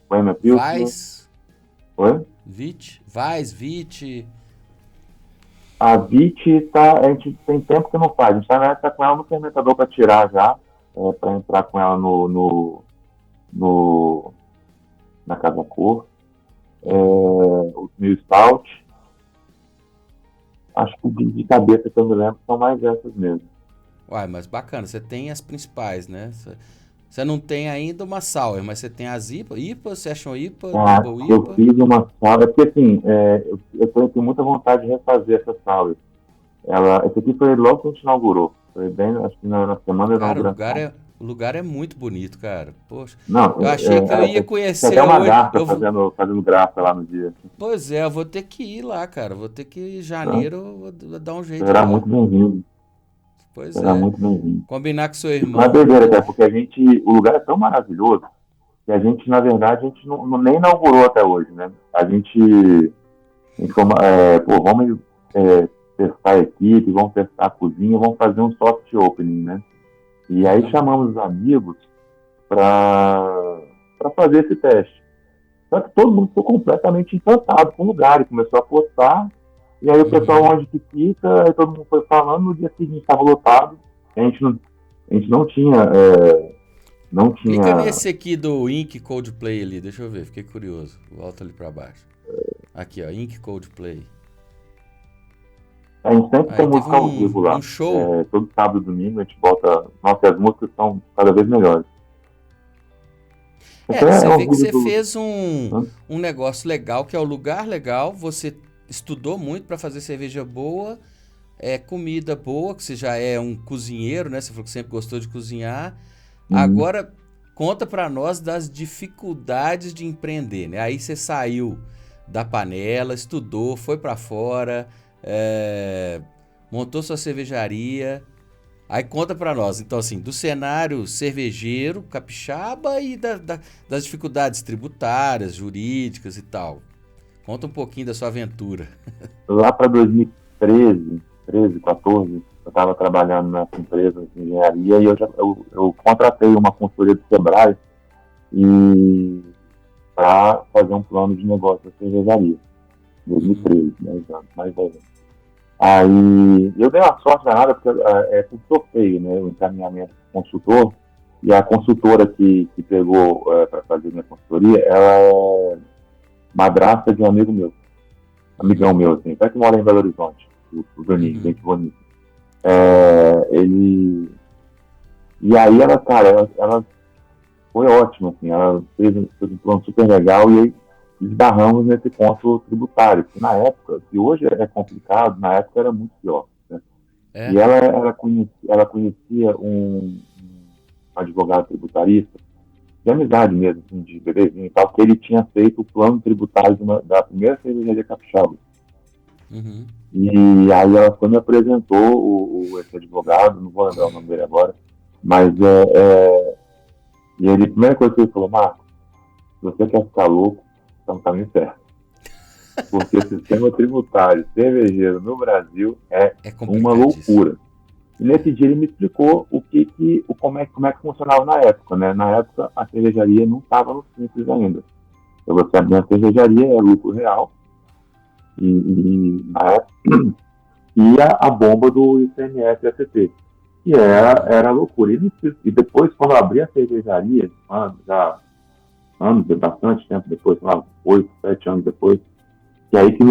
Weimer Pilsen. Weiss? Oi? Vit? A Vit a gente tem tempo que não faz. A gente tá com ela no fermentador para tirar já, para entrar com ela na Casa Cor. O New Stout. Acho que de cabeça que eu me lembro são mais essas mesmo. Uai, mas bacana, você tem as principais, né? Você não tem ainda uma Sour, mas você tem as IPA, Session IPA, Ah, Double eu IPA. fiz uma sour, porque assim, eu tenho muita vontade de refazer essa sour. Esse aqui foi logo que a gente inaugurou. Foi bem, acho que na semana da Cara, inauguração. o lugar é muito bonito, cara. Poxa, Não, eu achei que eu ia tinha até conhecer uma hoje. garça fazendo graça lá no dia. Pois é, eu vou ter que ir lá, cara. Vou ter que ir em Tá? janeiro, eu vou dar um jeito Será lá. muito bem-vindo. Pois Será é. muito bem-vindo. Combinar com seu E foi uma irmão. doideira, cara, porque o lugar é tão maravilhoso que a gente, na verdade, a gente nem inaugurou até hoje, né? A gente falou, pô, vamos testar a equipe, vamos testar a cozinha, vamos fazer um soft opening, né? E aí Uhum, chamamos os amigos para fazer esse teste. Só que todo mundo ficou completamente encantado com o lugar e começou a postar. E aí o pessoal uhum. onde que fica, aí todo mundo foi falando, no dia seguinte estava lotado. A gente não tinha. Não Clica tinha. nesse aqui do Ink Coldplay ali, deixa eu ver, fiquei curioso. Volta ali pra baixo. Aqui, ó, Ink Coldplay. A gente sempre Aí tem teve música ao vivo um lá. show. Todo sábado e domingo a gente bota. Nossa, as músicas são cada vez melhores. É, Até você ao vê que vivo você do. fez Hã? um negócio legal, que é o lugar legal, você estudou muito pra fazer cerveja boa, comida boa, que você já é um cozinheiro, né? Você falou que sempre gostou de cozinhar. Uhum. Agora, conta pra nós das dificuldades de empreender, né? Aí você saiu da panela, estudou, foi pra fora, é, montou sua cervejaria. Aí conta pra nós, então assim, do cenário cervejeiro, capixaba e das dificuldades tributárias, jurídicas e tal. Conta um pouquinho da sua aventura. Lá para 2013, 13, 14, eu estava trabalhando nessa empresa de engenharia e eu contratei uma consultoria do Sebrae e para fazer um plano de negócio da cervejaria. Uhum, 2013, 10 anos, mais 10 anos. Aí eu dei uma sorte danada, porque é por sorteio, né? O encaminhamento do consultor, e a consultora que pegou para fazer minha consultoria, ela é madrasta de um amigo meu, amigão uhum, meu, assim, até que mora em Belo Horizonte, o Bruninho, uhum, gente bonita. Ele. E aí ela, cara, ela foi ótima, assim, ela fez um plano super legal e aí esbarramos nesse ponto tributário, que na época, que hoje é complicado, na época era muito pior. Né? E é, ela conhecia um advogado tributarista, de amizade mesmo, assim, de bebezinho e tal, que ele tinha feito o plano tributário da primeira cervejaria capixaba. uhum, E aí ela foi me apresentou esse advogado, não vou lembrar o nome dele agora, mas e ele, a primeira coisa que ele falou, Marco, se você quer ficar louco, está no caminho certo. Porque o sistema tributário cervejeiro no Brasil é é uma complicadíssimo. loucura. E nesse dia ele me explicou como é que funcionava na época, né? Na época a cervejaria não estava no simples ainda. Então você abria a cervejaria, é lucro real, e na época ia a bomba do ICMS e ACT. E Uhum, era loucura. E depois, quando eu abri a cervejaria, já anos, bastante tempo depois, sei lá, 8, 7 anos depois, que aí que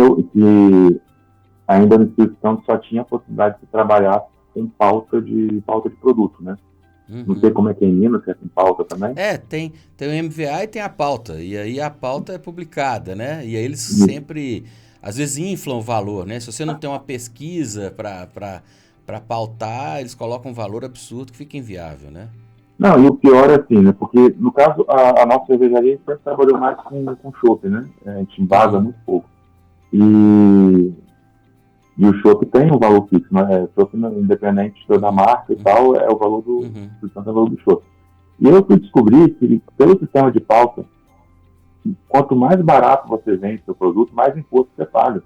ainda no Espírito Santo só tinha a possibilidade de trabalhar com pauta de produto, né? Não sei uhum. como é que é em Minas, se é com pauta também. Tem o MVA e tem a pauta. E aí a pauta é publicada, né? E aí eles Isso. sempre, às vezes, inflam o valor, né? Se você não tem uma pesquisa para pautar, eles colocam um valor absurdo que fica inviável, né? Não, e o pior é assim, né? Porque, no caso, a nossa cervejaria sempre trabalhou mais com chopp, né? A gente embasa Uhum, muito pouco. E E o chopp tem um valor fixo, né? O chopp, independente da uhum, marca e uhum, tal, é o valor do, uhum. portanto, é o valor do chopp. E eu fui descobrir que, pelo sistema de pauta, quanto mais barato você vende seu produto, mais imposto você paga.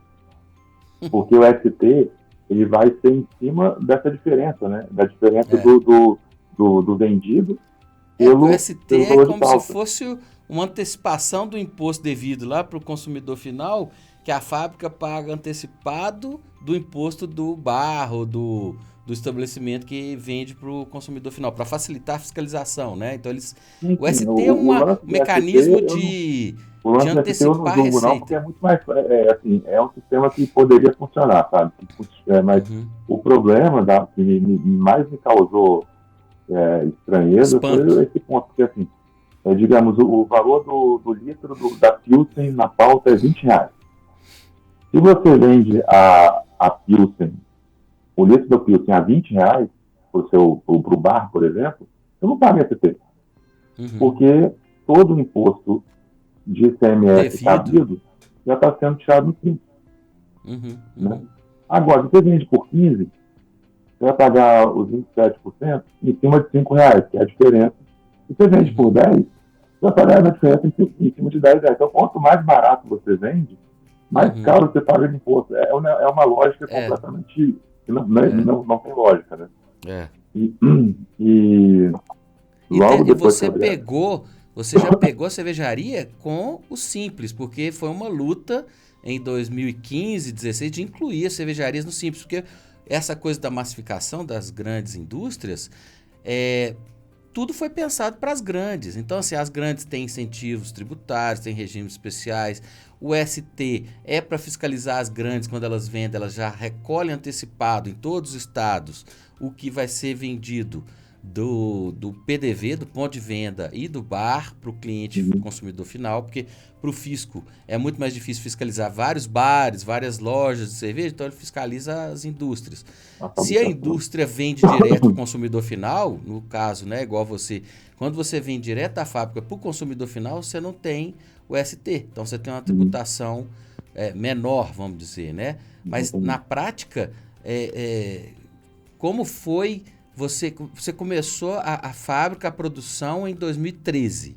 Porque o ST, ele vai ser em cima dessa diferença, né? Da diferença É. do vendido Porque o ST pelo é valor de como se pauta. fosse uma antecipação do imposto devido lá para o consumidor final que a fábrica paga antecipado do imposto do bar ou do estabelecimento que vende para o consumidor final, para facilitar a fiscalização, né? Então o Enfim, ST é um lance do mecanismo ST, o de lance do ST eu não antecipar a julgo não, porque receita. é muito mais, assim, é um sistema que poderia funcionar, sabe? Mas Uhum. o problema que mais me causou estranheza Espanto. foi esse ponto, porque assim, digamos, o valor do litro da Pilsen na pauta é R$ 20. Se você vende a Pilsen, o litro da Pilsen a R$ 20 pro bar, por exemplo, você não paga ST, Uhum. porque todo o imposto de ICMS Devido. cabido já está sendo tirado no fim. Uhum. Né? Uhum. Agora, se você vende por 15, você vai pagar os 27% em cima de R$ 5, que é a diferença. Se você vende por Uhum. 10, você vai pagar a diferença em cima de R$ 10. Então, quanto mais barato você vende, mais Uhum. caro você paga de imposto. É uma lógica É, completamente. é, Não tem lógica, né? é. E, e logo E depois que eu abri. você já pegou a cervejaria com o Simples, porque foi uma luta em 2015, 16 de incluir as cervejarias no Simples, porque essa coisa da massificação das grandes indústrias, tudo foi pensado para as grandes. Então, assim, as grandes têm incentivos tributários, têm regimes especiais. O ST é para fiscalizar as grandes quando elas vendem, elas já recolhem antecipado em todos os estados o que vai ser vendido do PDV, do ponto de venda e do bar para o cliente consumidor final, porque para o fisco é muito mais difícil fiscalizar vários bares, várias lojas de cerveja, então ele fiscaliza as indústrias. A Se a fabricação. indústria vende direto para o consumidor final, no caso, né, igual você, quando você vende direto da fábrica para o consumidor final, você não tem o ST, então você tem uma tributação menor, vamos dizer, né? Mas na prática, como foi você começou a fábrica, a produção em 2013,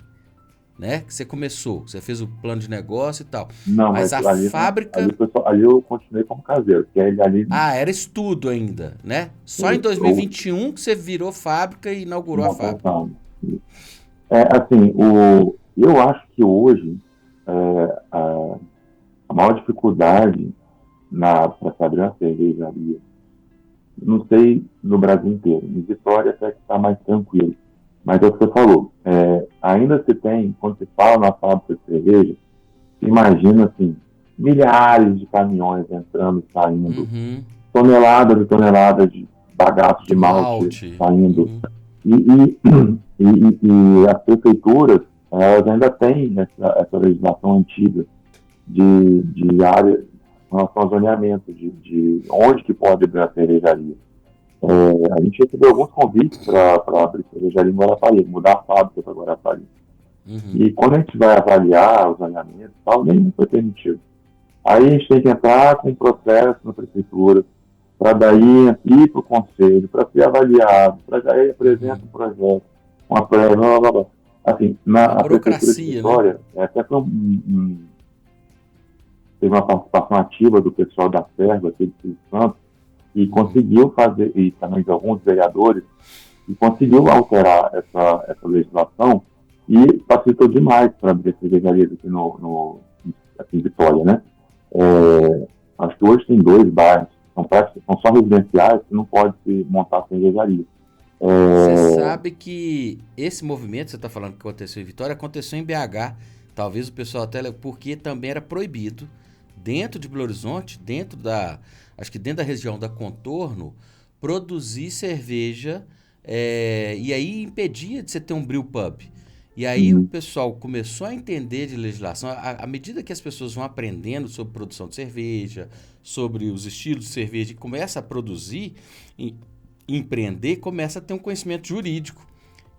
né? Que você começou, você fez o plano de negócio e tal. Não, mas Mas a ali, não, fábrica, ali eu continuei como caseiro, que ali era estudo ainda, né? Só em eu 2021 que você virou fábrica e inaugurou a uma fábrica. função. Assim, eu acho que hoje a maior dificuldade para se abrir uma cervejaria, não sei no Brasil inteiro, em Vitória até que está mais tranquilo, mas é o que você falou, ainda se tem, quando se fala na fábrica de cerveja, se imagina assim, milhares de caminhões entrando e saindo, Uhum. toneladas e toneladas de bagaço De de malte malte. saindo. Uhum. E as prefeituras, elas ainda têm essa legislação antiga de área em relação ao zoneamento, de onde que pode abrir a cervejaria. A gente recebeu alguns convites para abrir cervejaria em Guarapari, mudar a fábrica para Guarapari. Uhum. E quando a gente vai avaliar o zoneamento, tal, nem foi permitido. Aí a gente tem que entrar com um processo na prefeitura, para daí ir para o conselho, para ser avaliado, para daí apresenta um projeto, uma prévia, blá, blá, blá. Assim, Uma a prefeitura de burocracia, né? Vitória, até foi teve uma participação ativa do pessoal da Serva, aqui do Espírito Santo, e conseguiu fazer, e também de alguns vereadores, e conseguiu alterar essa legislação e facilitou demais para abrir cervejarias aqui em Vitória, né? Acho que hoje tem 2 bairros, são só residenciais, que não pode se montar cervejaria. Você sabe que esse movimento que você está falando que aconteceu em Vitória, aconteceu em BH. Talvez o pessoal até... Porque também era proibido, dentro de Belo Horizonte, acho que dentro da região da Contorno, produzir cerveja, e aí impedia de você ter um brew pub. E aí o pessoal começou a entender de legislação, à medida que as pessoas vão aprendendo sobre produção de cerveja, sobre os estilos de cerveja, e começa a produzir, empreender, começa a ter um conhecimento jurídico.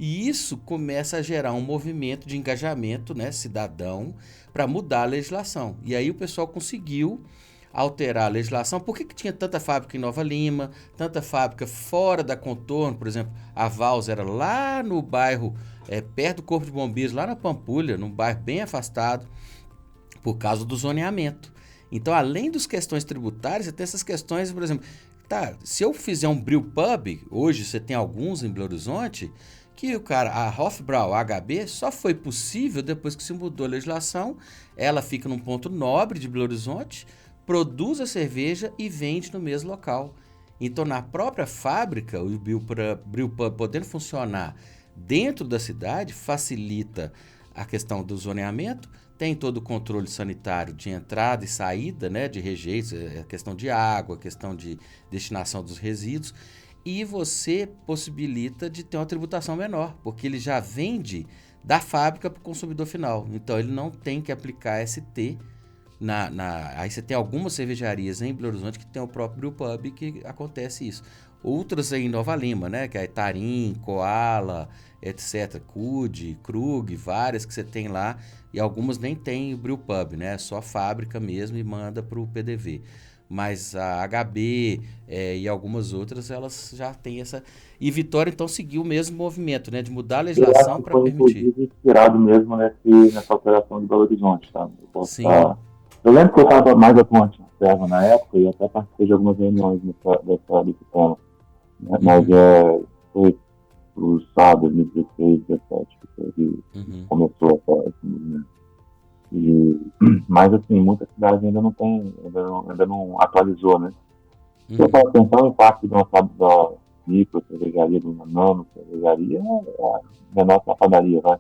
E isso começa a gerar um movimento de engajamento, né, cidadão, para mudar a legislação. E aí o pessoal conseguiu alterar a legislação. Por que tinha tanta fábrica em Nova Lima, tanta fábrica fora da Contorno? Por exemplo, a Vals era lá no bairro, perto do Corpo de Bombeiros, lá na Pampulha, num bairro bem afastado, por causa do zoneamento. Então, além das questões tributárias, você tem essas questões, por exemplo, se eu fizer um brew pub, hoje você tem alguns em Belo Horizonte, que a Hofbrau HB só foi possível depois que se mudou a legislação. Ela fica num ponto nobre de Belo Horizonte, produz a cerveja e vende no mesmo local. Então, na própria fábrica, o brewpub podendo funcionar dentro da cidade, facilita a questão do zoneamento, tem todo o controle sanitário de entrada e saída, né, de rejeitos, a questão de água, a questão de destinação dos resíduos, e você possibilita de ter uma tributação menor, porque ele já vende da fábrica para o consumidor final. Então, ele não tem que aplicar ST. Aí você tem algumas cervejarias em Belo Horizonte que tem o próprio brewpub que acontece isso. Outras aí em Nova Lima, né? Que é Tarim, Koala, etc. Cud, Krug, várias que você tem lá. E algumas nem tem brewpub, né? Só fábrica mesmo e manda para o PDV. Mas a HB e algumas outras, elas já têm essa... E Vitória, então, seguiu o mesmo movimento, né? De mudar a legislação para permitir. Inclusive, inspirado mesmo nessa alteração de Belo Horizonte, tá? Sim. Eu lembro que eu estava mais atuante na serva na época e até participei de algumas reuniões desse tema. Né? Mas foi para o sábado, 2016, 2017, que começou esse movimento. Mas, assim, muitas cidades ainda não atualizou, né? Se eu for pensar no impacto de uma da micro cervejaria, de uma nano cervejaria, é menor que a padaria, vai.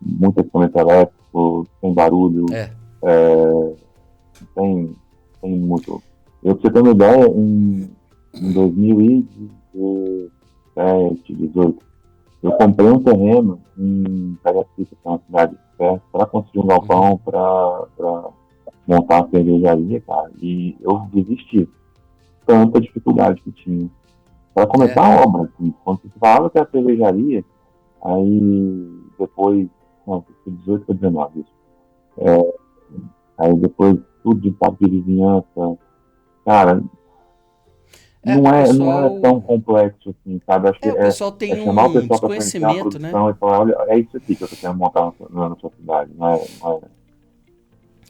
Muito equipamento elétrico, sem barulho, tem muito. Eu, pra você ter uma ideia, em 2017, 2018, eu comprei um terreno em Cariacica, que é uma cidade perto, para construir um galpão, para montar uma cervejaria, cara, e eu desisti. Tanta dificuldade que tinha. Para começar a obra, assim, quando você falava que era cervejaria, aí depois, não, foi 18 para 19, isso. Aí depois tudo de papo de vizinhança, cara, não é tão complexo assim, sabe? Acho que o pessoal tem chamar o um pessoal para desconhecimento, a produção, né? E falar, olha, é isso aqui que eu tô querendo montar na sua cidade, não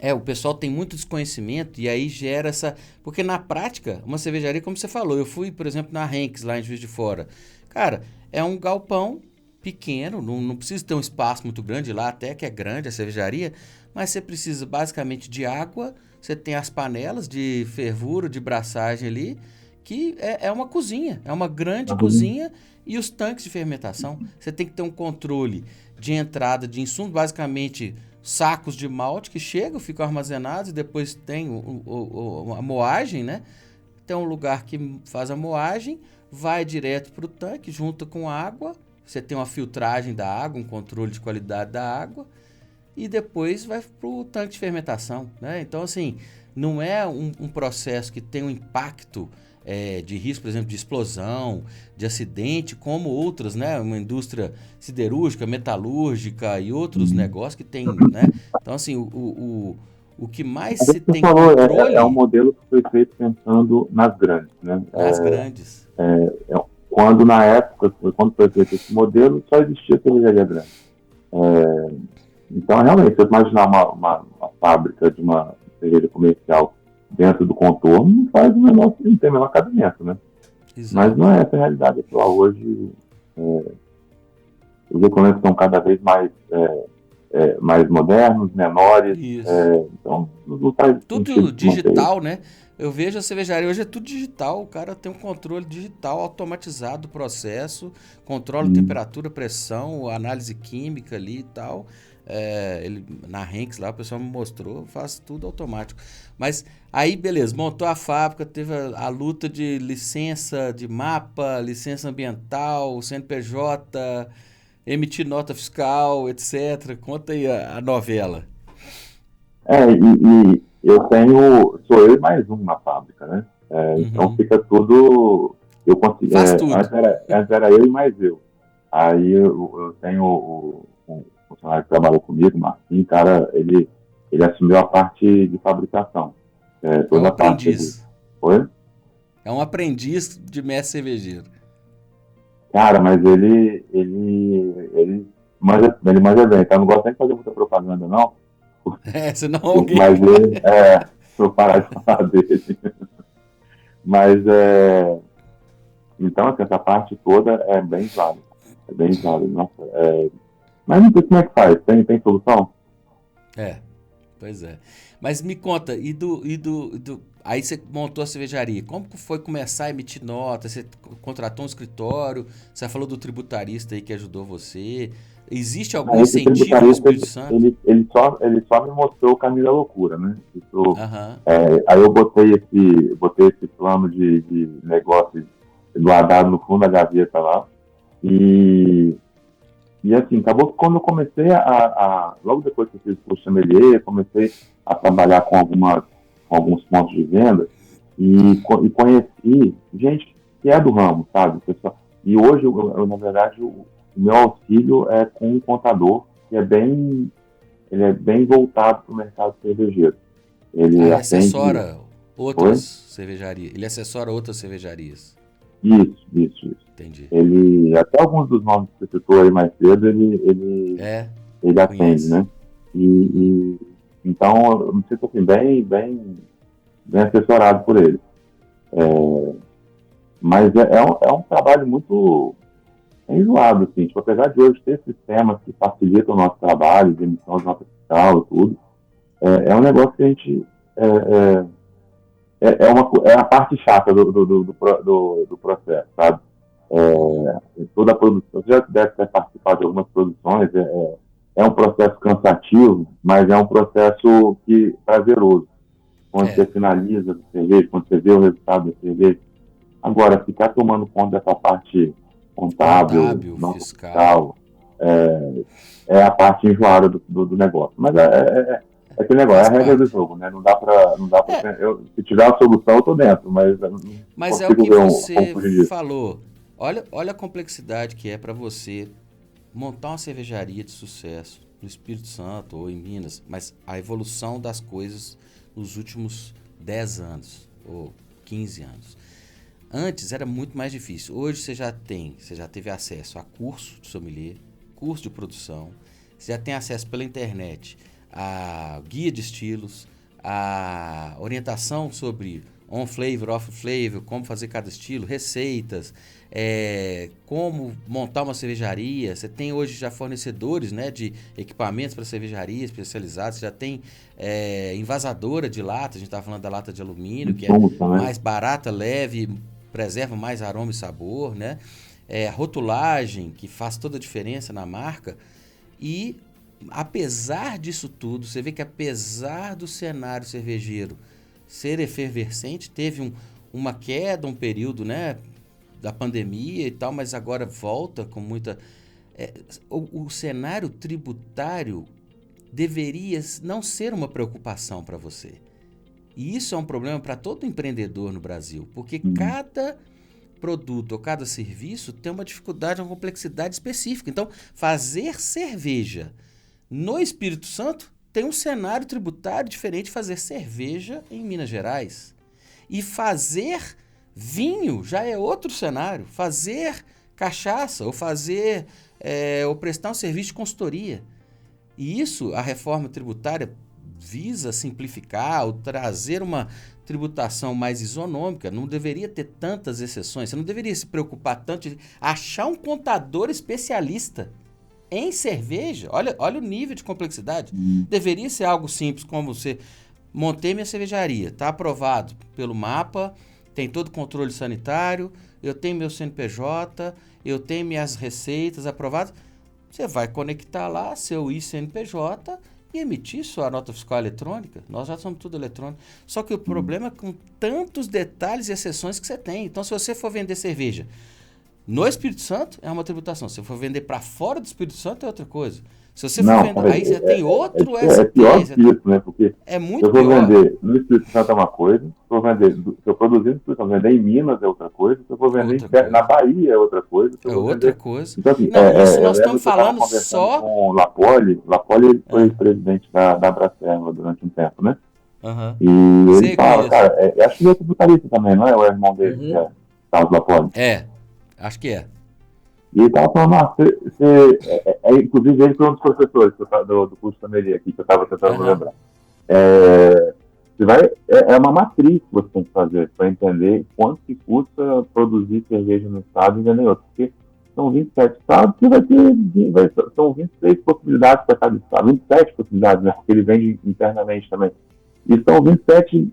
é. O pessoal tem muito desconhecimento e aí gera essa... Porque na prática, uma cervejaria, como você falou, eu fui, por exemplo, na Henks, lá em Juiz de Fora. Cara, é um galpão pequeno, não precisa ter um espaço muito grande lá, até que é grande a cervejaria, mas você precisa basicamente de água, você tem as panelas de fervura, de braçagem ali, que é uma cozinha, é uma grande cozinha, e os tanques de fermentação. Você tem que ter um controle de entrada de insumos, basicamente sacos de malte que chegam, ficam armazenados, e depois tem a moagem, né? Tem um lugar que faz a moagem, vai direto para o tanque, junta com água, você tem uma filtragem da água, um controle de qualidade da água, e depois vai para o tanque de fermentação, né? Então, assim, não é um processo que tem um impacto de risco, por exemplo, de explosão, de acidente, como outras, né? Uma indústria siderúrgica, metalúrgica e outros negócios que tem, né? Então, assim, o que mais se tem controle... É um modelo que foi feito pensando nas grandes, né? Nas grandes. Quando, na época, quando foi feito esse modelo, só existia cervejaria grande. Então, realmente, se eu imaginar uma fábrica de uma cerveja comercial dentro do contorno, não faz o menor, não tem o menor cabimento, né? Exato. Mas não é essa a realidade atual. Hoje, os equipamentos estão cada vez mais modernos, menores. Então, não faz tudo digital, né? Eu vejo a cervejaria hoje é tudo digital. O cara tem um controle digital automatizado do processo, controla temperatura, pressão, análise química ali e tal. Na Henks lá, o pessoal me mostrou, faz tudo automático. Mas aí, beleza, montou a fábrica, teve a luta de licença de mapa, licença ambiental, CNPJ, emitir nota fiscal, etc. Conta aí a novela. E sou eu e mais um na fábrica, né? Então fica tudo... Eu consegui, faz tudo. Antes era eu e mais eu. Aí eu tenho um funcionário que trabalha comigo, o Marcinho, cara, ele assumiu a parte de fabricação. Toda um aprendiz. Oi? É um aprendiz de mestre cervejeiro. Cara, mas ele manja bem, então eu não gosto nem de fazer muita propaganda, não. Senão alguém... Mas ele, vou parar de falar dele. Mas Então, assim, essa parte toda é bem válida. É bem válida. Nossa, mas não sei como é que faz. Tem solução? Pois é. Mas me conta, aí você montou a cervejaria. Como que foi começar a emitir nota? Você contratou um escritório? Você falou do tributarista aí que ajudou você. Existe algum Esse incentivo no tributarista, Espírito Santo? ele só me mostrou o caminho da loucura, né? Isso, Aham. aí eu botei esse plano de negócio guardado no fundo da gaveta lá. E, e assim, acabou que quando eu comecei logo depois que eu fiz o curso de sommelier, comecei a trabalhar com alguns pontos de venda e conheci gente que é do ramo, sabe? Pessoal, e hoje, na verdade, o meu auxílio é com um contador que ele é bem voltado para o mercado cervejeiro. Ele Aí atende. assessora outras Oi? cervejarias. Ele assessora outras cervejarias. Isso. Entendi. Ele, até alguns dos nomes que você citou aí mais cedo, É, ele atende, conhece. né? Então, eu me sinto assim, bem assessorado por ele. Mas é um trabalho muito enjoado, assim. Tipo, apesar de hoje ter sistemas que facilitam o nosso trabalho, de emissão de nota fiscal e tudo, é um negócio que a gente. É a parte chata do processo, sabe? Uhum. Toda a produção, você já deve ter participado de algumas produções, é um processo cansativo, mas é um processo prazeroso. Quando você É, finaliza a cerveja, quando você vê o resultado da cerveja. Agora, ficar tomando conta dessa parte contábil, contábil, nota fiscal. fiscal, é a parte enjoada do negócio. Mas é aquele negócio, é Faz a regra do parte. jogo, né? Não dá pra É, se tiver a solução, eu tô dentro, mas eu não mas é o consigo que ver como você fugir disso. falou. Olha a complexidade que é para você montar uma cervejaria de sucesso no Espírito Santo ou em Minas, mas a evolução das coisas nos últimos 10 anos ou 15 anos. Antes era muito mais difícil. Hoje você já teve acesso a curso de sommelier, curso de produção, você já tem acesso pela internet a guia de estilos, a orientação sobre on flavor, off flavor, como fazer cada estilo, receitas, como montar uma cervejaria. Você tem hoje já fornecedores, né, de equipamentos para cervejaria especializados. Você já tem envasadora de lata. A gente estava falando da lata de alumínio, que é Insumos também. mais barata, leve, preserva mais aroma e sabor, né? Rotulagem, que faz toda a diferença na marca. E apesar disso tudo, você vê que apesar do cenário cervejeiro ser efervescente, teve uma queda, um período, né, da pandemia e tal, mas agora volta com muita... o cenário tributário deveria não ser uma preocupação para você. E isso é um problema para todo empreendedor no Brasil, porque Uhum. cada produto ou cada serviço tem uma dificuldade, uma complexidade específica. Então, fazer cerveja no Espírito Santo tem um cenário tributário diferente de fazer cerveja em Minas Gerais. E fazer vinho já é outro cenário. Fazer cachaça ou prestar um serviço de consultoria. E isso, a reforma tributária visa simplificar ou trazer uma tributação mais isonômica. Não deveria ter tantas exceções. Você não deveria se preocupar tanto de achar um contador especialista em cerveja. Olha o nível de complexidade. Uhum. Deveria ser algo simples, como você... Montei minha cervejaria, está aprovado pelo mapa, tem todo o controle sanitário, eu tenho meu CNPJ, eu tenho minhas receitas aprovadas. Você vai conectar lá seu ICNPJ e emitir sua nota fiscal eletrônica. Nós já somos tudo eletrônico. Só que o problema é com tantos detalhes e exceções que você tem. Então, se você for vender cerveja no Espírito Santo, é uma tributação. Se você for vender para fora do Espírito Santo, é outra coisa. Se você for Não, vender... Aí você tem outro é ST. pior que isso, né? Porque É se muito eu for pior. vender no Espírito Santo é uma coisa, se eu produzir no Espírito Santo, vender em Minas é outra coisa, se eu for É vender outra na coisa. Bahia é outra coisa, se eu É for outra vender. coisa. Então, assim, Não, isso eu nós lembro estamos que eu estava falando conversando só... com o Lapoli foi Ah, presidente da Bracema durante um tempo, né? aham. E ele Sei, falava, conheço. cara, acho que ele é tributarista também, não é? O irmão dele, que Uhum. é Carlos Lapoli. Acho que é. E ele tava falando, inclusive ele foi um dos professores do curso de sommelier aqui, que eu estava tentando Aham. lembrar. É uma matriz que você tem que fazer para entender quanto que custa produzir cerveja no estado e vender em outro. Porque são 27 estados que são 26 possibilidades para cada estado, 27 possibilidades, né? Porque ele vende internamente também. E são 27,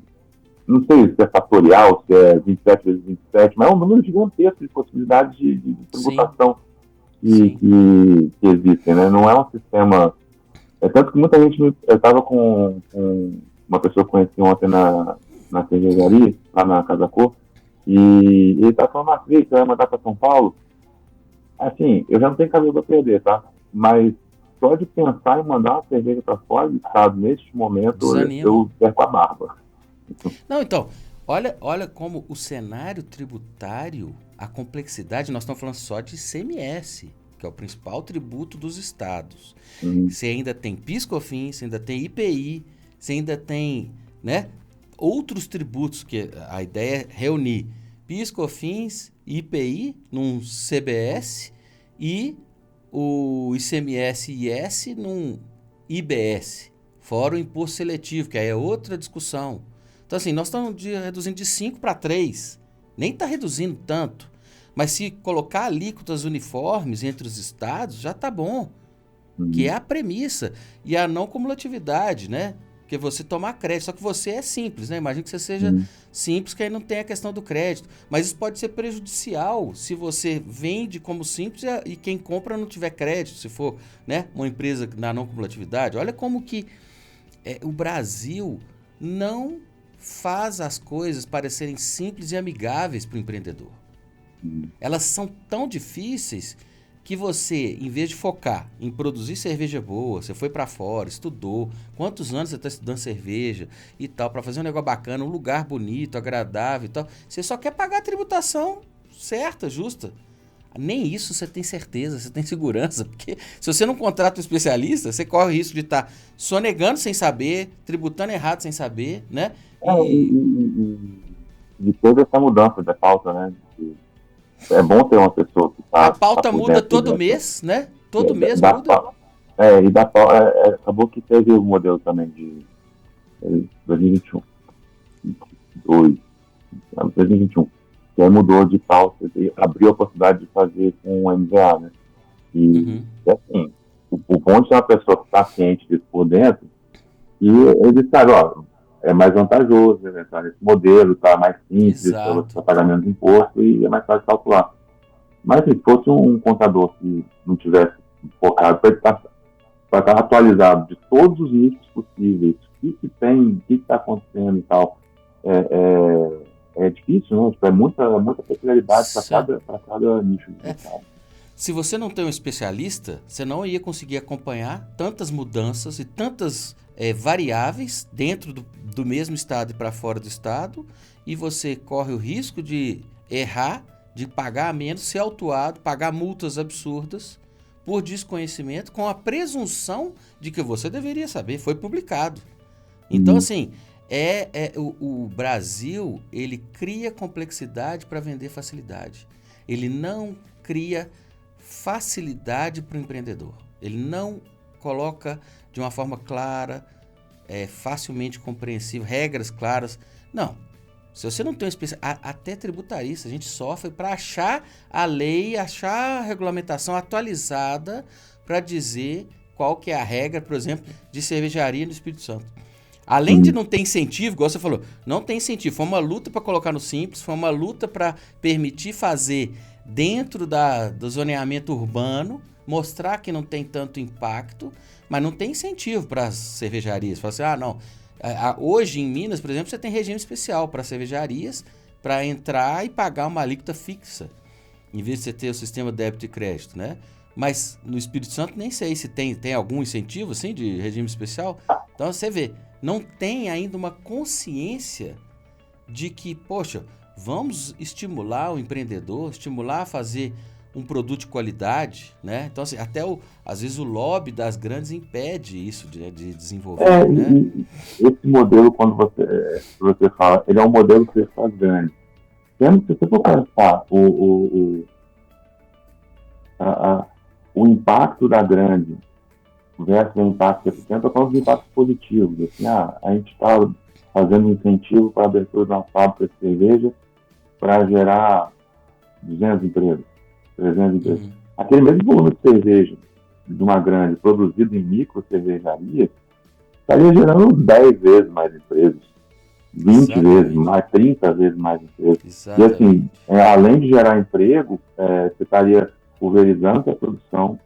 não sei se é fatorial, se é 27 vezes 27, mas é um número gigantesco de possibilidades de tributação que existem, né? Não é um sistema. É tanto que muita gente. Eu estava com uma pessoa que conheci ontem na cervejaria, lá na Casa Cor, e ele estava falando, Marcos, você vai mandar para São Paulo? Assim, eu já não tenho cabelo para perder, tá? Mas só de pensar em mandar uma cerveja para fora do estado neste momento, eu perco a barba. Não, então, olha como o cenário tributário, a complexidade, nós estamos falando só de ICMS, que é o principal tributo dos estados. Você ainda tem PIS/COFINS, você ainda tem IPI, você ainda tem, né, outros tributos, que a ideia é reunir PIS/COFINS, IPI num CBS e o ICMS e IS num IBS, fora o imposto seletivo, que aí é outra discussão. Então, assim, nós estamos reduzindo de 5 para 3. Nem está reduzindo tanto. Mas se colocar alíquotas uniformes entre os estados, já está bom. Que é a premissa. E a não cumulatividade, né? Que você tomar crédito. Só que você é simples, né? Imagina que você seja simples, que aí não tem a questão do crédito. Mas isso pode ser prejudicial se você vende como simples e quem compra não tiver crédito, se for, né, uma empresa na não cumulatividade. Olha como que o Brasil não faz as coisas parecerem simples e amigáveis para o empreendedor. Elas são tão difíceis que você, em vez de focar em produzir cerveja boa, você foi para fora, estudou, quantos anos você está estudando cerveja e tal, para fazer um negócio bacana, um lugar bonito, agradável e tal, você só quer pagar a tributação certa, justa. Nem isso você tem certeza, você tem segurança, porque se você não contrata um especialista, você corre o risco de estar sonegando sem saber, tributando errado sem saber, né? De toda essa mudança da pauta, né? É bom ter uma pessoa que está. A pauta muda todo mês, né? Todo mês muda. Acabou que teve o modelo também de 2021. 2021. Que aí mudou de pauta e abriu a possibilidade de fazer com o MVA, né? E assim, o bom de ser uma pessoa que está ciente disso por dentro, e ele sabe, ó, é mais vantajoso, né? Tá nesse modelo, tá mais simples, para pagar menos imposto e é mais fácil de calcular. Mas se fosse um contador que não tivesse focado para estar atualizado de todos os nichos possíveis, o que tem, o que está acontecendo e tal, é difícil, né? Tipo, é muita peculiaridade para cada nicho. Se você não tem um especialista, você não ia conseguir acompanhar tantas mudanças e tantas variáveis dentro do mesmo estado e para fora do estado, e você corre o risco de errar, de pagar menos, ser autuado, pagar multas absurdas por desconhecimento, com a presunção de que você deveria saber, foi publicado. Então, assim, o Brasil, ele cria complexidade para vender facilidade. Ele não cria facilidade para o empreendedor. Ele não coloca de uma forma clara, facilmente compreensível, regras claras. Não. Se você não tem um especialista, até tributarista, a gente sofre para achar a lei, achar a regulamentação atualizada para dizer qual que é a regra, por exemplo, de cervejaria no Espírito Santo. Além de não ter incentivo, igual você falou, não tem incentivo. Foi uma luta para colocar no Simples, foi uma luta para permitir fazer dentro do zoneamento urbano, mostrar que não tem tanto impacto, mas não tem incentivo para as cervejarias. Fala assim, não. Hoje em Minas, por exemplo, você tem regime especial para cervejarias para entrar e pagar uma alíquota fixa, em vez de você ter o sistema de débito e crédito, né? Mas no Espírito Santo nem sei se tem algum incentivo assim de regime especial. Então você vê, não tem ainda uma consciência de que, poxa, vamos estimular o empreendedor, estimular a fazer um produto de qualidade, né? Então, assim, até às vezes o lobby das grandes impede isso de desenvolver, né? Esse modelo, quando você fala, ele é um modelo que faz grande. Se você for pensar o impacto da grande versus o impacto pequeno, eu falo de impactos positivos. Assim, a gente está fazendo incentivo para a abertura de uma fábrica de cerveja para gerar 200 empregos, 300 empregos. Aquele mesmo volume de cerveja de uma grande, produzido em micro cervejarias, estaria gerando 10 vezes mais empregos, 20 vezes mais, 30 vezes mais empregos. Exatamente. E assim, além de gerar emprego, você estaria pulverizando a produção,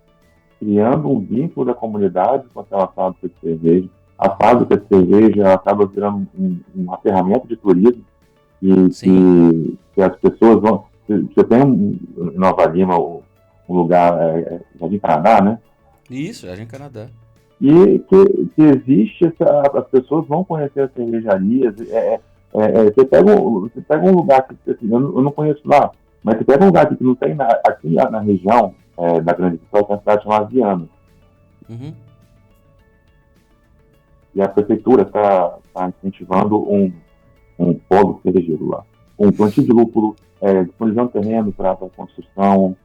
criando um vínculo da comunidade com aquela fábrica de cerveja. A fábrica de cerveja acaba virando uma ferramenta de turismo que as pessoas vão... Você tem em Nova Lima um lugar, Jardim Canadá, né? Isso, Jardim Canadá. E que existe, as pessoas vão conhecer as cervejarias. Você pega um lugar que assim, eu não conheço lá, mas você pega um lugar que não tem aqui na região da Grande Vitória, tem uma cidade chamada Viana. Uhum. E a prefeitura está incentivando um polo cervejeiro lá. Um plantio de lúpulo, disponibilizando terreno para construção,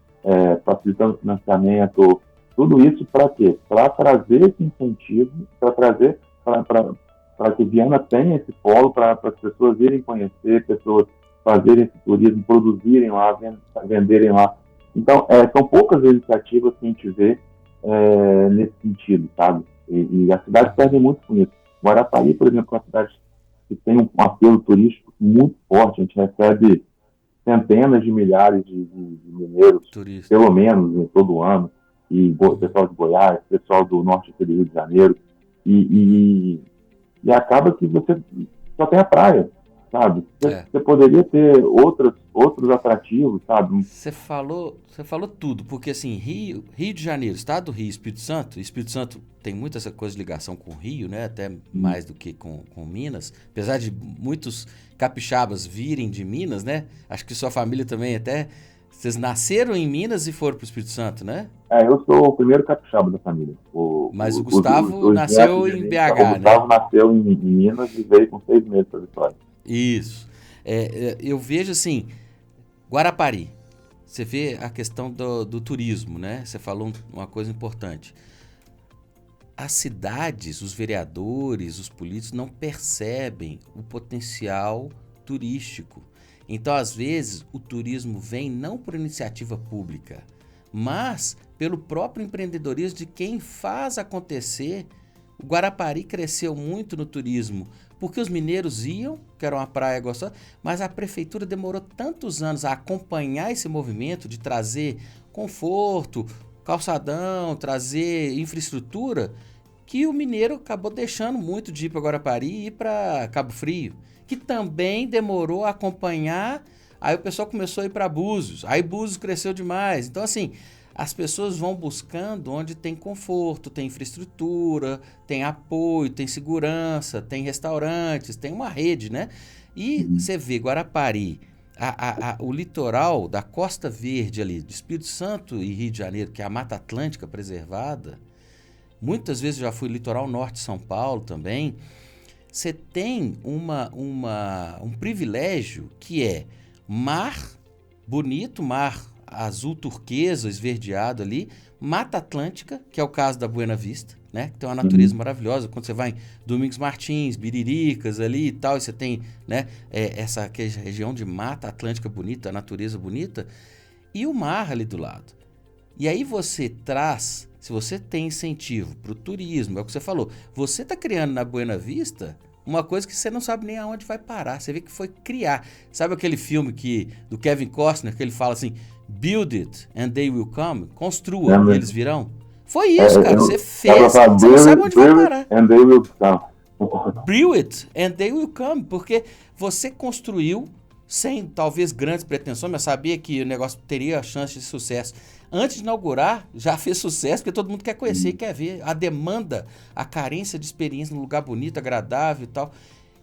facilitando financiamento. Tudo isso para quê? Para trazer esse incentivo, para que Viana tenha esse polo, para as pessoas irem conhecer, pessoas fazerem esse turismo, produzirem lá, venderem lá. Então, são poucas iniciativas que a gente vê nesse sentido, sabe? E as cidades perdem muito com isso. Guarapari, por exemplo, é uma cidade que tem um apelo turístico muito forte. A gente recebe centenas de milhares de mineiros, pelo menos, todo ano. E pessoal de Goiás, pessoal do norte do Rio de Janeiro. E acaba que você só tem a praia, sabe? Você poderia ter outros atrativos, sabe? Você falou tudo, porque assim, Rio de Janeiro, Estado do Rio, Espírito Santo tem muita essa coisa de ligação com o Rio, né? Até mais do que com Minas, apesar de muitos capixabas virem de Minas, né? Acho que sua família também até... Vocês nasceram em Minas e foram para o Espírito Santo, né? Eu sou o primeiro capixaba da família. Mas o Gustavo nasceu em BH, né? O Gustavo nasceu em Minas e veio com 6 meses para Vitória. Isso. Eu vejo assim, Guarapari, você vê a questão do turismo, né? Você falou uma coisa importante. As cidades, os vereadores, os políticos não percebem o potencial turístico. Então, às vezes, o turismo vem não por iniciativa pública, mas pelo próprio empreendedorismo de quem faz acontecer. O Guarapari cresceu muito no turismo, porque os mineiros iam, que era uma praia gostosa, mas a prefeitura demorou tantos anos a acompanhar esse movimento de trazer conforto, calçadão, trazer infraestrutura, que o mineiro acabou deixando muito de ir para Guarapari e ir para Cabo Frio, que também demorou a acompanhar. Aí o pessoal começou a ir para Búzios, aí Búzios cresceu demais. Então, assim, as pessoas vão buscando onde tem conforto, tem infraestrutura, tem apoio, tem segurança, tem restaurantes, tem uma rede, né? E você vê Guarapari, o litoral da Costa Verde ali, de Espírito Santo e Rio de Janeiro, que é a Mata Atlântica preservada, muitas vezes eu já fui litoral norte de São Paulo também. Você tem um privilégio que é mar bonito, mar azul turquesa, esverdeado ali, Mata Atlântica, que é o caso da Buena Vista, né? Que tem uma natureza maravilhosa. Quando você vai em Domingos Martins, Biriricas ali e tal, e você tem, né, essa região de Mata Atlântica bonita, a natureza bonita, e o mar ali do lado. E aí você traz, se você tem incentivo para o turismo, é o que você falou, você está criando na Buena Vista uma coisa que você não sabe nem aonde vai parar. Você vê que foi criar. Sabe aquele filme do Kevin Costner, que ele fala assim, build it and they will come? Construa e eles virão. Foi isso, cara. Você fez, você não sabe onde vai parar. And they will come. Build it and they will come. Porque você construiu sem talvez grandes pretensões, mas sabia que o negócio teria a chance de sucesso. Antes de inaugurar, já fez sucesso, porque todo mundo quer conhecer e quer ver. A demanda, a carência de experiência num lugar bonito, agradável e tal.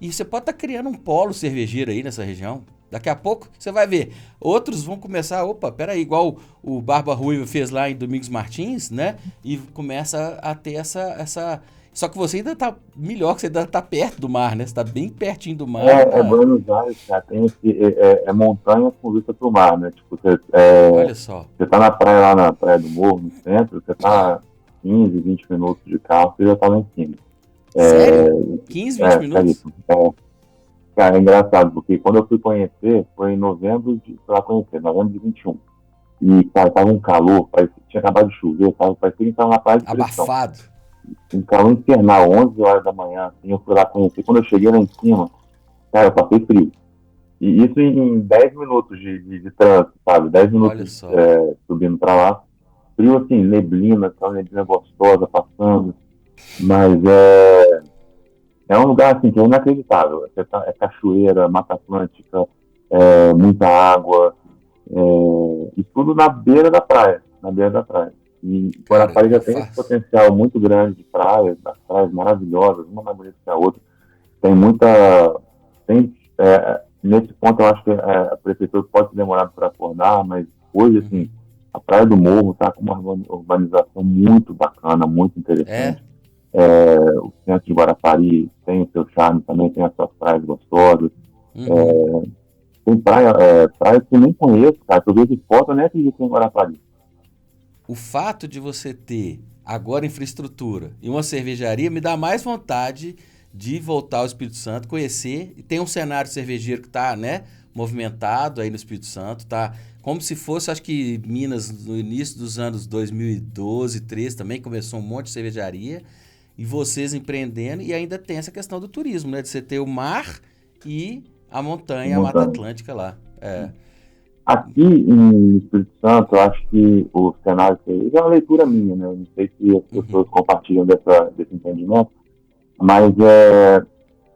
E você pode estar criando um polo cervejeiro aí nessa região. Daqui a pouco você vai ver. Outros vão começar, peraí, igual o Barba Ruiva fez lá em Domingos Martins, né? E começa a ter essa... Só que você ainda tá melhor, que você ainda tá perto do mar, né? Você tá bem pertinho do mar. Buenos Aires, cara, tem montanha com vista pro mar, né? Tipo, olha só. Você tá na praia, lá na Praia do Morro, no centro, você tá 15, 20 minutos de carro, você já tá lá em cima. Sério? 15, 20 minutos? Cara, é engraçado, porque quando eu fui conhecer, foi em novembro de 21. E, cara, tava um calor, parecia, tinha acabado de chover, parecia que tava na praia de pressão. Abafado. Um calor infernal, 11 horas da manhã, assim, eu fui lá conhecer. Quando eu cheguei lá em cima, cara, eu passei frio. E isso em 10 minutos de trânsito, sabe? 10 Olha minutos só. subindo pra lá. Frio, assim, neblina, aquela neblina gostosa passando. Mas é um lugar, assim, que é inacreditável. É cachoeira, Mata Atlântica, muita água, e tudo na beira da praia, na beira da praia. E Cara, Guarapari já eu tem esse faço. potencial muito grande de praias, das praias maravilhosas, uma mais bonita que a outra. Tem muita. Nesse ponto, eu acho que a prefeitura pode ter demorado para acordar, mas hoje, assim, Uhum. a Praia do Morro está com uma urbanização muito bacana, muito É. interessante. O centro de Guarapari tem o seu charme também, tem as suas praias gostosas. Uhum. Tem praia que eu nem conheço, cara, que eu vejo foto, eu nem acredito em Guarapari. O fato de você ter agora infraestrutura e uma cervejaria me dá mais vontade de voltar ao Espírito Santo, conhecer. E tem um cenário cervejeiro que está, né, movimentado aí no Espírito Santo, tá como se fosse, acho que Minas no início dos anos 2012, 13 também começou um monte de cervejaria e vocês empreendendo e ainda tem essa questão do turismo, né, de você ter o mar e a montanha, a Mata Montanha. Atlântica lá. É. Aqui em Espírito Santo, eu acho que o cenário, isso é uma leitura minha, né? Eu não sei se as pessoas Uhum. compartilham desse entendimento, mas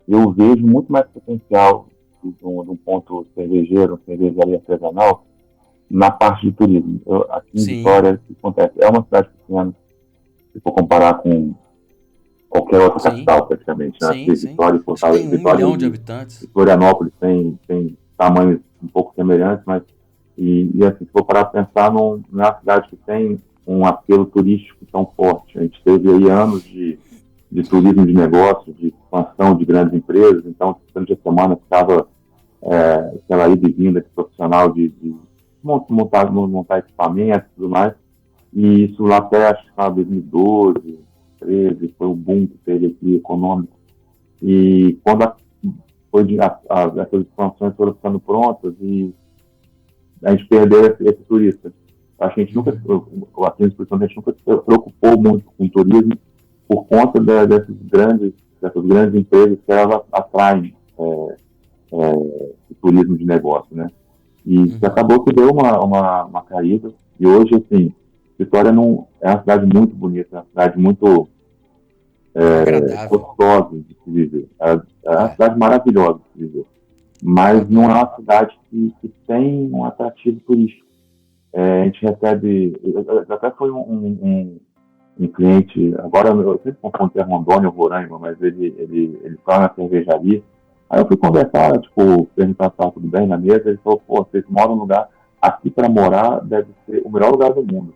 eu vejo muito mais potencial de um ponto cervejeiro, cervejaria artesanal, na parte de turismo. Aqui em Sim. Vitória, o que acontece? É uma cidade pequena, se for comparar com qualquer outra Sim. capital, praticamente, né? Sim, sim. Vitória, Acho que tem um Vitória milhão de e habitantes. Florianópolis tem tamanhos um pouco semelhantes, mas e assim, se for parar para pensar, não é uma cidade que tem um apelo turístico tão forte. A gente teve aí anos de turismo de negócio, de expansão de grandes empresas, então durante a semana ficava aquela ida e vinda de profissional de montar equipamentos e tudo mais, e isso lá até acho que 2012, 13, foi um boom que teve aqui econômico. E quando essas expansões foram ficando prontas e a gente perdeu esse turista. Acho que a gente nunca, Uhum. aqui no Espírito Santo, a gente nunca se preocupou muito com o turismo por conta dessas grandes empresas que elas atraem o turismo de negócio, né? E Uhum. acabou que deu uma caída. E hoje, assim, Vitória não, é uma cidade muito bonita, é uma cidade muito Agradável. gostosa de se viver. É uma É. cidade maravilhosa de se viver. Mas não é uma cidade que tem um atrativo turístico. A gente recebe. Até foi um cliente, agora eu sempre confundo se é Rondônia ou Roraima, mas ele foi na cervejaria. Aí eu fui conversar, tipo, perguntar se estava tudo bem na mesa. Ele falou: pô, vocês moram num lugar, aqui para morar deve ser o melhor lugar do mundo.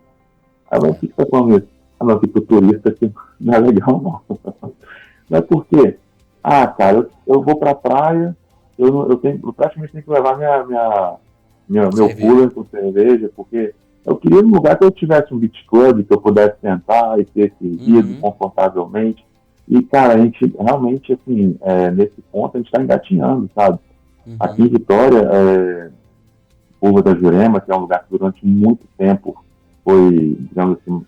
Aí eu falei: o que você está falando isso? Ah, não, aqui pro turista aqui não é legal, não. Mas por quê? Ah, cara, eu vou pra praia, eu praticamente tenho que levar meu Cerveja. cooler com cerveja, porque eu queria um lugar que eu tivesse um beach club, que eu pudesse sentar e ter servido Uhum. confortavelmente. E, cara, a gente realmente, assim, nesse ponto, a gente está engatinhando, sabe? Aqui Uhum. em Vitória, Curva da Jurema, que é um lugar que durante muito tempo foi, digamos assim,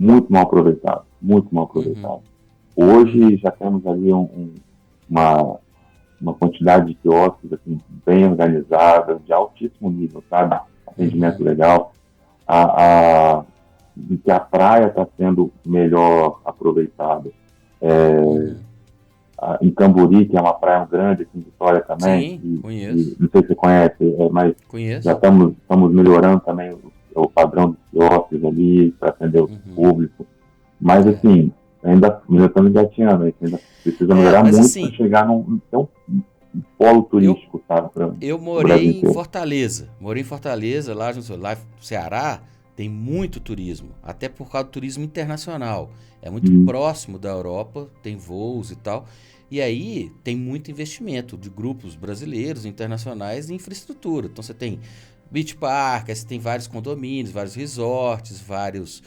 muito mal aproveitado, muito mal Uhum. aproveitado. Hoje Uhum. já temos ali uma, uma quantidade de quiosques assim, bem organizada, de altíssimo nível, sabe? Atendimento Uhum. legal. De que a praia está sendo melhor aproveitada. Uhum. Em Camburi, que é uma praia grande aqui em Vitória também, Sim, e conheço. não sei se você conhece, mas já Conheço. estamos melhorando também o padrão dos quiosques ali para atender o Uhum. público. Mas, É. assim, ainda estamos engatinhando, a gente ainda precisa É, melhorar mas muito para assim, chegar num polo eu, turístico, sabe, para eu o Brasil morei em inteiro. Fortaleza. Morei em Fortaleza, lá no Ceará, tem muito turismo. Até por causa do turismo internacional. É muito Hum, próximo da Europa, tem voos e tal. E aí tem muito investimento de grupos brasileiros, internacionais em infraestrutura. Então você tem beach park, aí você tem vários condomínios, vários resorts, vários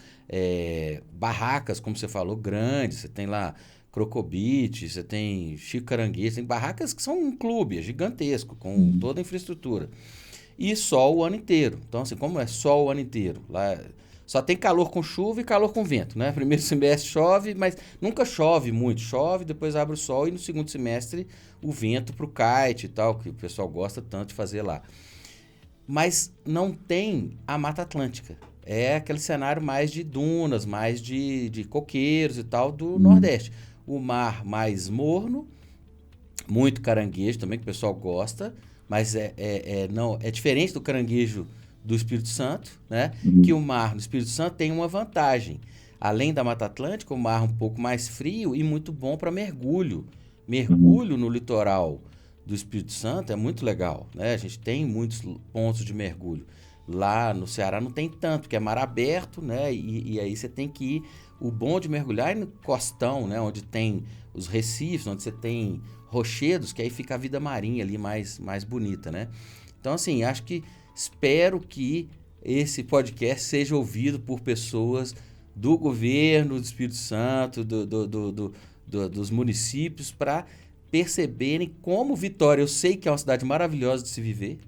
barracas, como você falou, grandes. Você tem lá Crocobit, você tem Chico Caranguejo, tem barracas que são um clube, é gigantesco, com toda a infraestrutura. E sol o ano inteiro. Então, assim, como é sol o ano inteiro? Lá só tem calor com chuva e calor com vento, né? Primeiro semestre chove, mas nunca chove muito. Chove, depois abre o sol e no segundo semestre o vento pro kite e tal, que o pessoal gosta tanto de fazer lá. Mas não tem a Mata Atlântica. É aquele cenário mais de dunas, mais de coqueiros e tal do Nordeste. O mar mais morno, muito caranguejo também, que o pessoal gosta, mas não, é diferente do caranguejo do Espírito Santo, né? Que o mar no Espírito Santo tem uma vantagem. Além da Mata Atlântica, o mar um pouco mais frio e muito bom para mergulho. Mergulho no litoral do Espírito Santo é muito legal, né? A gente tem muitos pontos de mergulho. Lá no Ceará não tem tanto, porque é mar aberto, né? E aí você tem que ir. O bom de mergulhar é no costão, né? Onde tem os recifes, onde você tem rochedos, que aí fica a vida marinha ali mais bonita, né? Então, assim, espero que esse podcast seja ouvido por pessoas do governo do Espírito Santo, dos municípios, para perceberem como Vitória, eu sei que é uma cidade maravilhosa de se viver,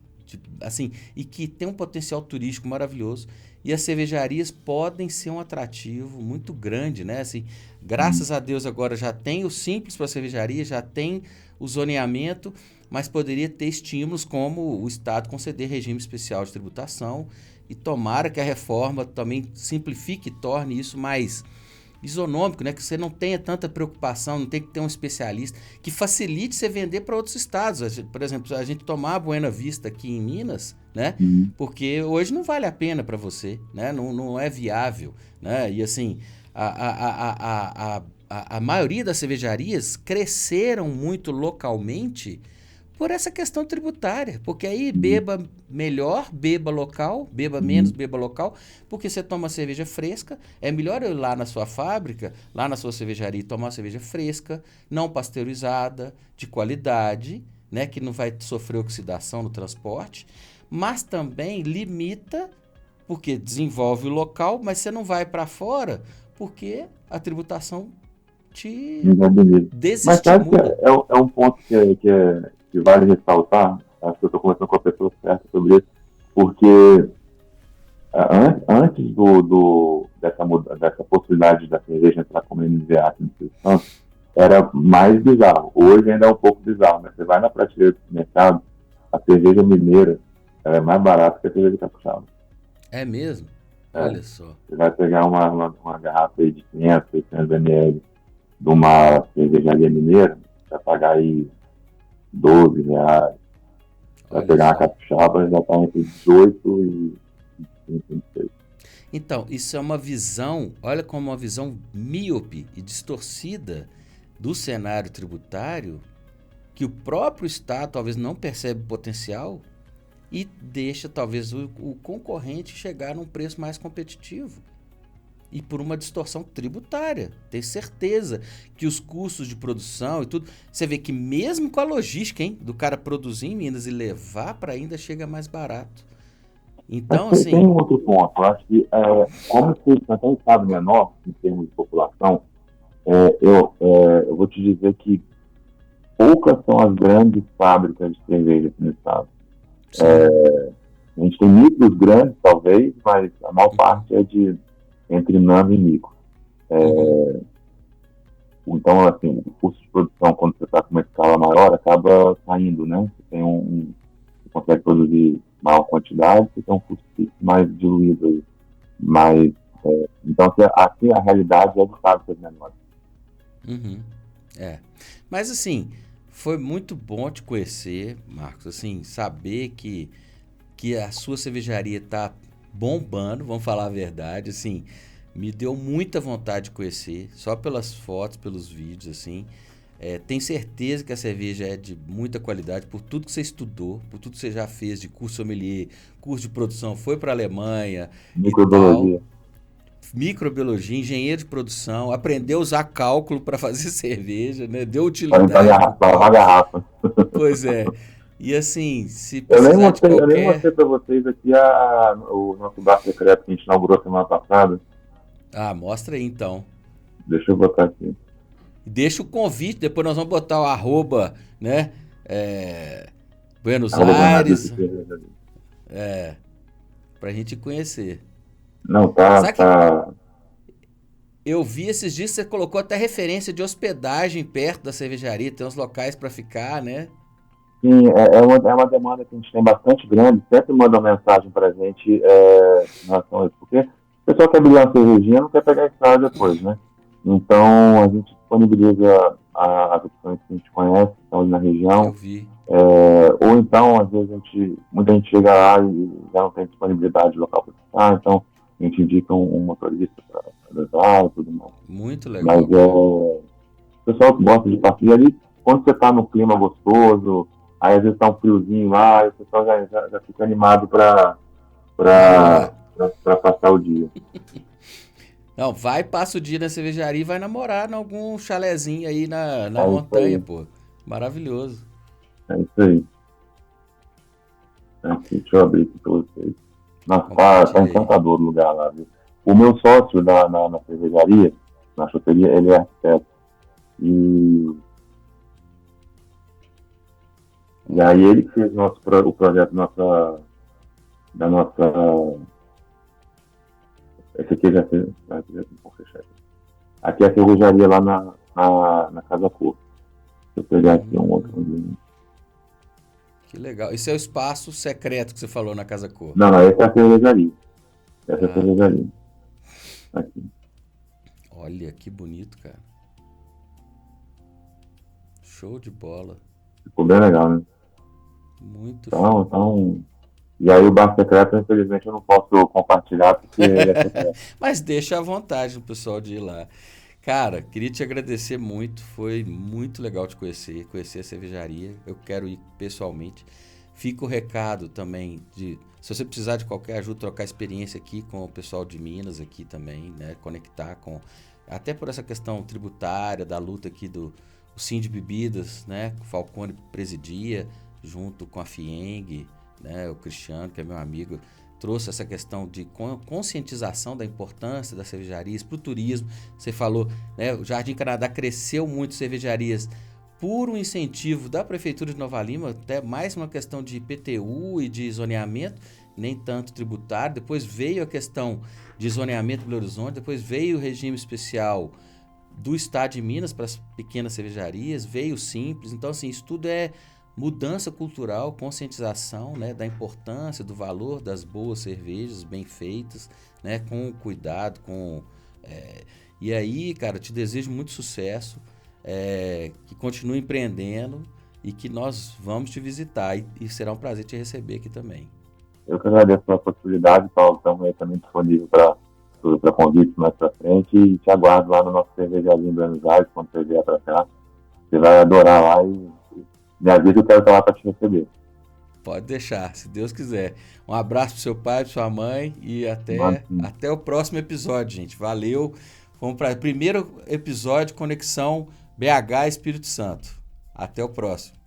assim, e que tem um potencial turístico maravilhoso, e as cervejarias podem ser um atrativo muito grande, né? Assim, graças a Deus agora já tem o simples para a cervejaria, já tem o zoneamento, mas poderia ter estímulos como o Estado conceder regime especial de tributação, e tomara que a reforma também simplifique e torne isso mais isonômico, né? Que você não tenha tanta preocupação, não tem que ter um especialista, que facilite você vender para outros estados. Por exemplo, a gente tomar a Buena Vista aqui em Minas, né? Porque hoje não vale a pena para você, né? Não é viável, né? E assim, a maioria das cervejarias cresceram muito localmente por essa questão tributária, porque aí beba melhor, beba local, beba menos, beba local, porque você toma cerveja fresca, é melhor eu ir lá na sua fábrica, lá na sua cervejaria e tomar uma cerveja fresca, não pasteurizada, de qualidade, né, que não vai sofrer oxidação no transporte, mas também limita, porque desenvolve o local, mas você não vai para fora, porque a tributação te Mas sabe que desestimula. é um ponto que vale ressaltar, acho que eu estou conversando com a pessoa certa sobre isso, porque antes dessa possibilidade da cerveja entrar como MVA aqui no Espírito Santo, era mais bizarro. Hoje ainda é um pouco bizarro, mas você vai na prateleira do mercado, a cerveja mineira ela é mais barata que a cerveja capixaba. É mesmo? Olha só. Você vai pegar uma garrafa aí de 500, 600 ml de uma cervejaria mineira, você vai pagar aí R$12. Vai pegar uma capixaba, já está entre 18 e 26. Então, isso é uma visão, olha como uma visão míope e distorcida do cenário tributário, que o próprio Estado talvez não percebe o potencial e deixa talvez o concorrente chegar num preço mais competitivo. E por uma distorção tributária. Tenho certeza que os custos de produção e tudo... Você vê que mesmo com a logística, hein, do cara produzir em Minas e levar para ainda chega mais barato. Então, mas assim... Tem um outro ponto. Eu acho que, como se tem um estado menor, em termos de população, eu vou te dizer que poucas são as grandes fábricas de cerveja aqui no estado. A gente tem micros grandes, talvez, mas a maior parte é entre nano e micro. Então, assim, o custo de produção, quando você está com uma escala maior, acaba saindo, né? Você consegue produzir maior quantidade, você tem um custo mais diluído aí. Então, aqui a realidade é de fábricas menores. Mas, assim, foi muito bom te conhecer, Marcos, assim, saber que a sua cervejaria está bombando, vamos falar a verdade, assim, me deu muita vontade de conhecer, só pelas fotos, pelos vídeos, assim. Tenho certeza que a cerveja é de muita qualidade, por tudo que você estudou, por tudo que você já fez de curso sommelier, curso de produção, foi para a Alemanha Microbiologia. e tal. Microbiologia, engenheiro de produção, aprendeu a usar cálculo para fazer cerveja, né? Deu utilidade para lavar garrafa. Pois é. E assim, se Eu nem precisar de mostrei qualquer... para vocês aqui o nosso bar secreto que a gente inaugurou semana passada. Mostra aí então. Deixa eu botar aqui. Deixa o convite, depois nós vamos botar o arroba, né? Buenos Arroba Aires, Bernardo Cervejaria. pra gente conhecer. Não, Sabe que tá. eu vi esses dias que você colocou até referência de hospedagem perto da cervejaria, tem uns locais pra ficar, né? Sim, é uma demanda que a gente tem bastante grande, sempre manda uma mensagem para a gente em relação a isso, porque o pessoal quer abrir uma cervejinha não quer pegar a estrada depois, né? Então, a gente disponibiliza as opções que a gente conhece, que estão ali na Eu região, vi. ou então, às vezes, muita gente chega lá e já não tem disponibilidade de local para ficar, então a gente indica um motorista para levar e tudo mais. Muito Mas legal, cara. o pessoal que gosta de passeio ali, quando você está num clima gostoso, aí às vezes está um friozinho lá, e o pessoal já fica animado para Namorar. passar o dia. Não, vai, passa o dia na cervejaria e vai namorar em algum chalezinho aí na É isso montanha, aí, pô. Maravilhoso. é isso aí. Aqui, deixa eu abrir aqui para vocês. Nossa, tá Compartilha aí. encantador o lugar lá, viu? O meu sócio na cervejaria, na choperia, ele é arquiteto. E, e Ó, aí ele que fez o projeto da nossa. Esse aqui já fez. Vou fechar aqui. Aqui é a cervejaria lá na Casa Cor. Deixa eu pegar aqui um outro. que legal. Esse é o espaço secreto que você falou na Casa Cor. Não, essa é a cervejaria. Essa é a Ah, tá. cervejaria. Aqui. Olha, que bonito, cara. Show de bola. Ficou bem legal, né? Muito show. Então. E aí o bar secreto, infelizmente, eu não posso compartilhar porque ele é secreto. Mas deixa à vontade o pessoal de ir lá. Cara, queria te agradecer muito. Foi muito legal te conhecer a cervejaria. Eu quero ir pessoalmente. Fica o recado também de, se você precisar de qualquer ajuda, trocar experiência aqui com o pessoal de Minas aqui também, né? Conectar com, até por essa questão tributária, da luta aqui do o Sim de Bebidas, né? Que o Falcone presidia, junto com a FIENG, né? O Cristiano, que é meu amigo, trouxe essa questão de conscientização da importância das cervejarias para o turismo. Você falou, né? O Jardim Canadá cresceu muito cervejarias por um incentivo da Prefeitura de Nova Lima, até mais uma questão de IPTU e de zoneamento, nem tanto tributário. Depois veio a questão de zoneamento do Belo Horizonte, depois veio o regime especial do Estado de Minas para as pequenas cervejarias, veio o Simples. Então, assim, isso tudo é mudança cultural, conscientização, né, da importância, do valor das boas cervejas bem feitas, né, com cuidado, e aí, cara, eu te desejo muito sucesso, que continue empreendendo e que nós vamos te visitar e será um prazer te receber aqui também. Eu que agradeço pela possibilidade, Paulo. Estamos aí também disponível para convites mais para frente e te aguardo lá no nosso cervejaria em Buenos Aires, quando você vier para cá. Você vai adorar lá e me avisa que eu quero estar lá para te receber. Pode deixar, se Deus quiser. Um abraço pro seu pai, pro sua mãe e Mano, até o próximo episódio, gente. Valeu. Vamos para o primeiro episódio Conexão BH Espírito Santo. Até o próximo.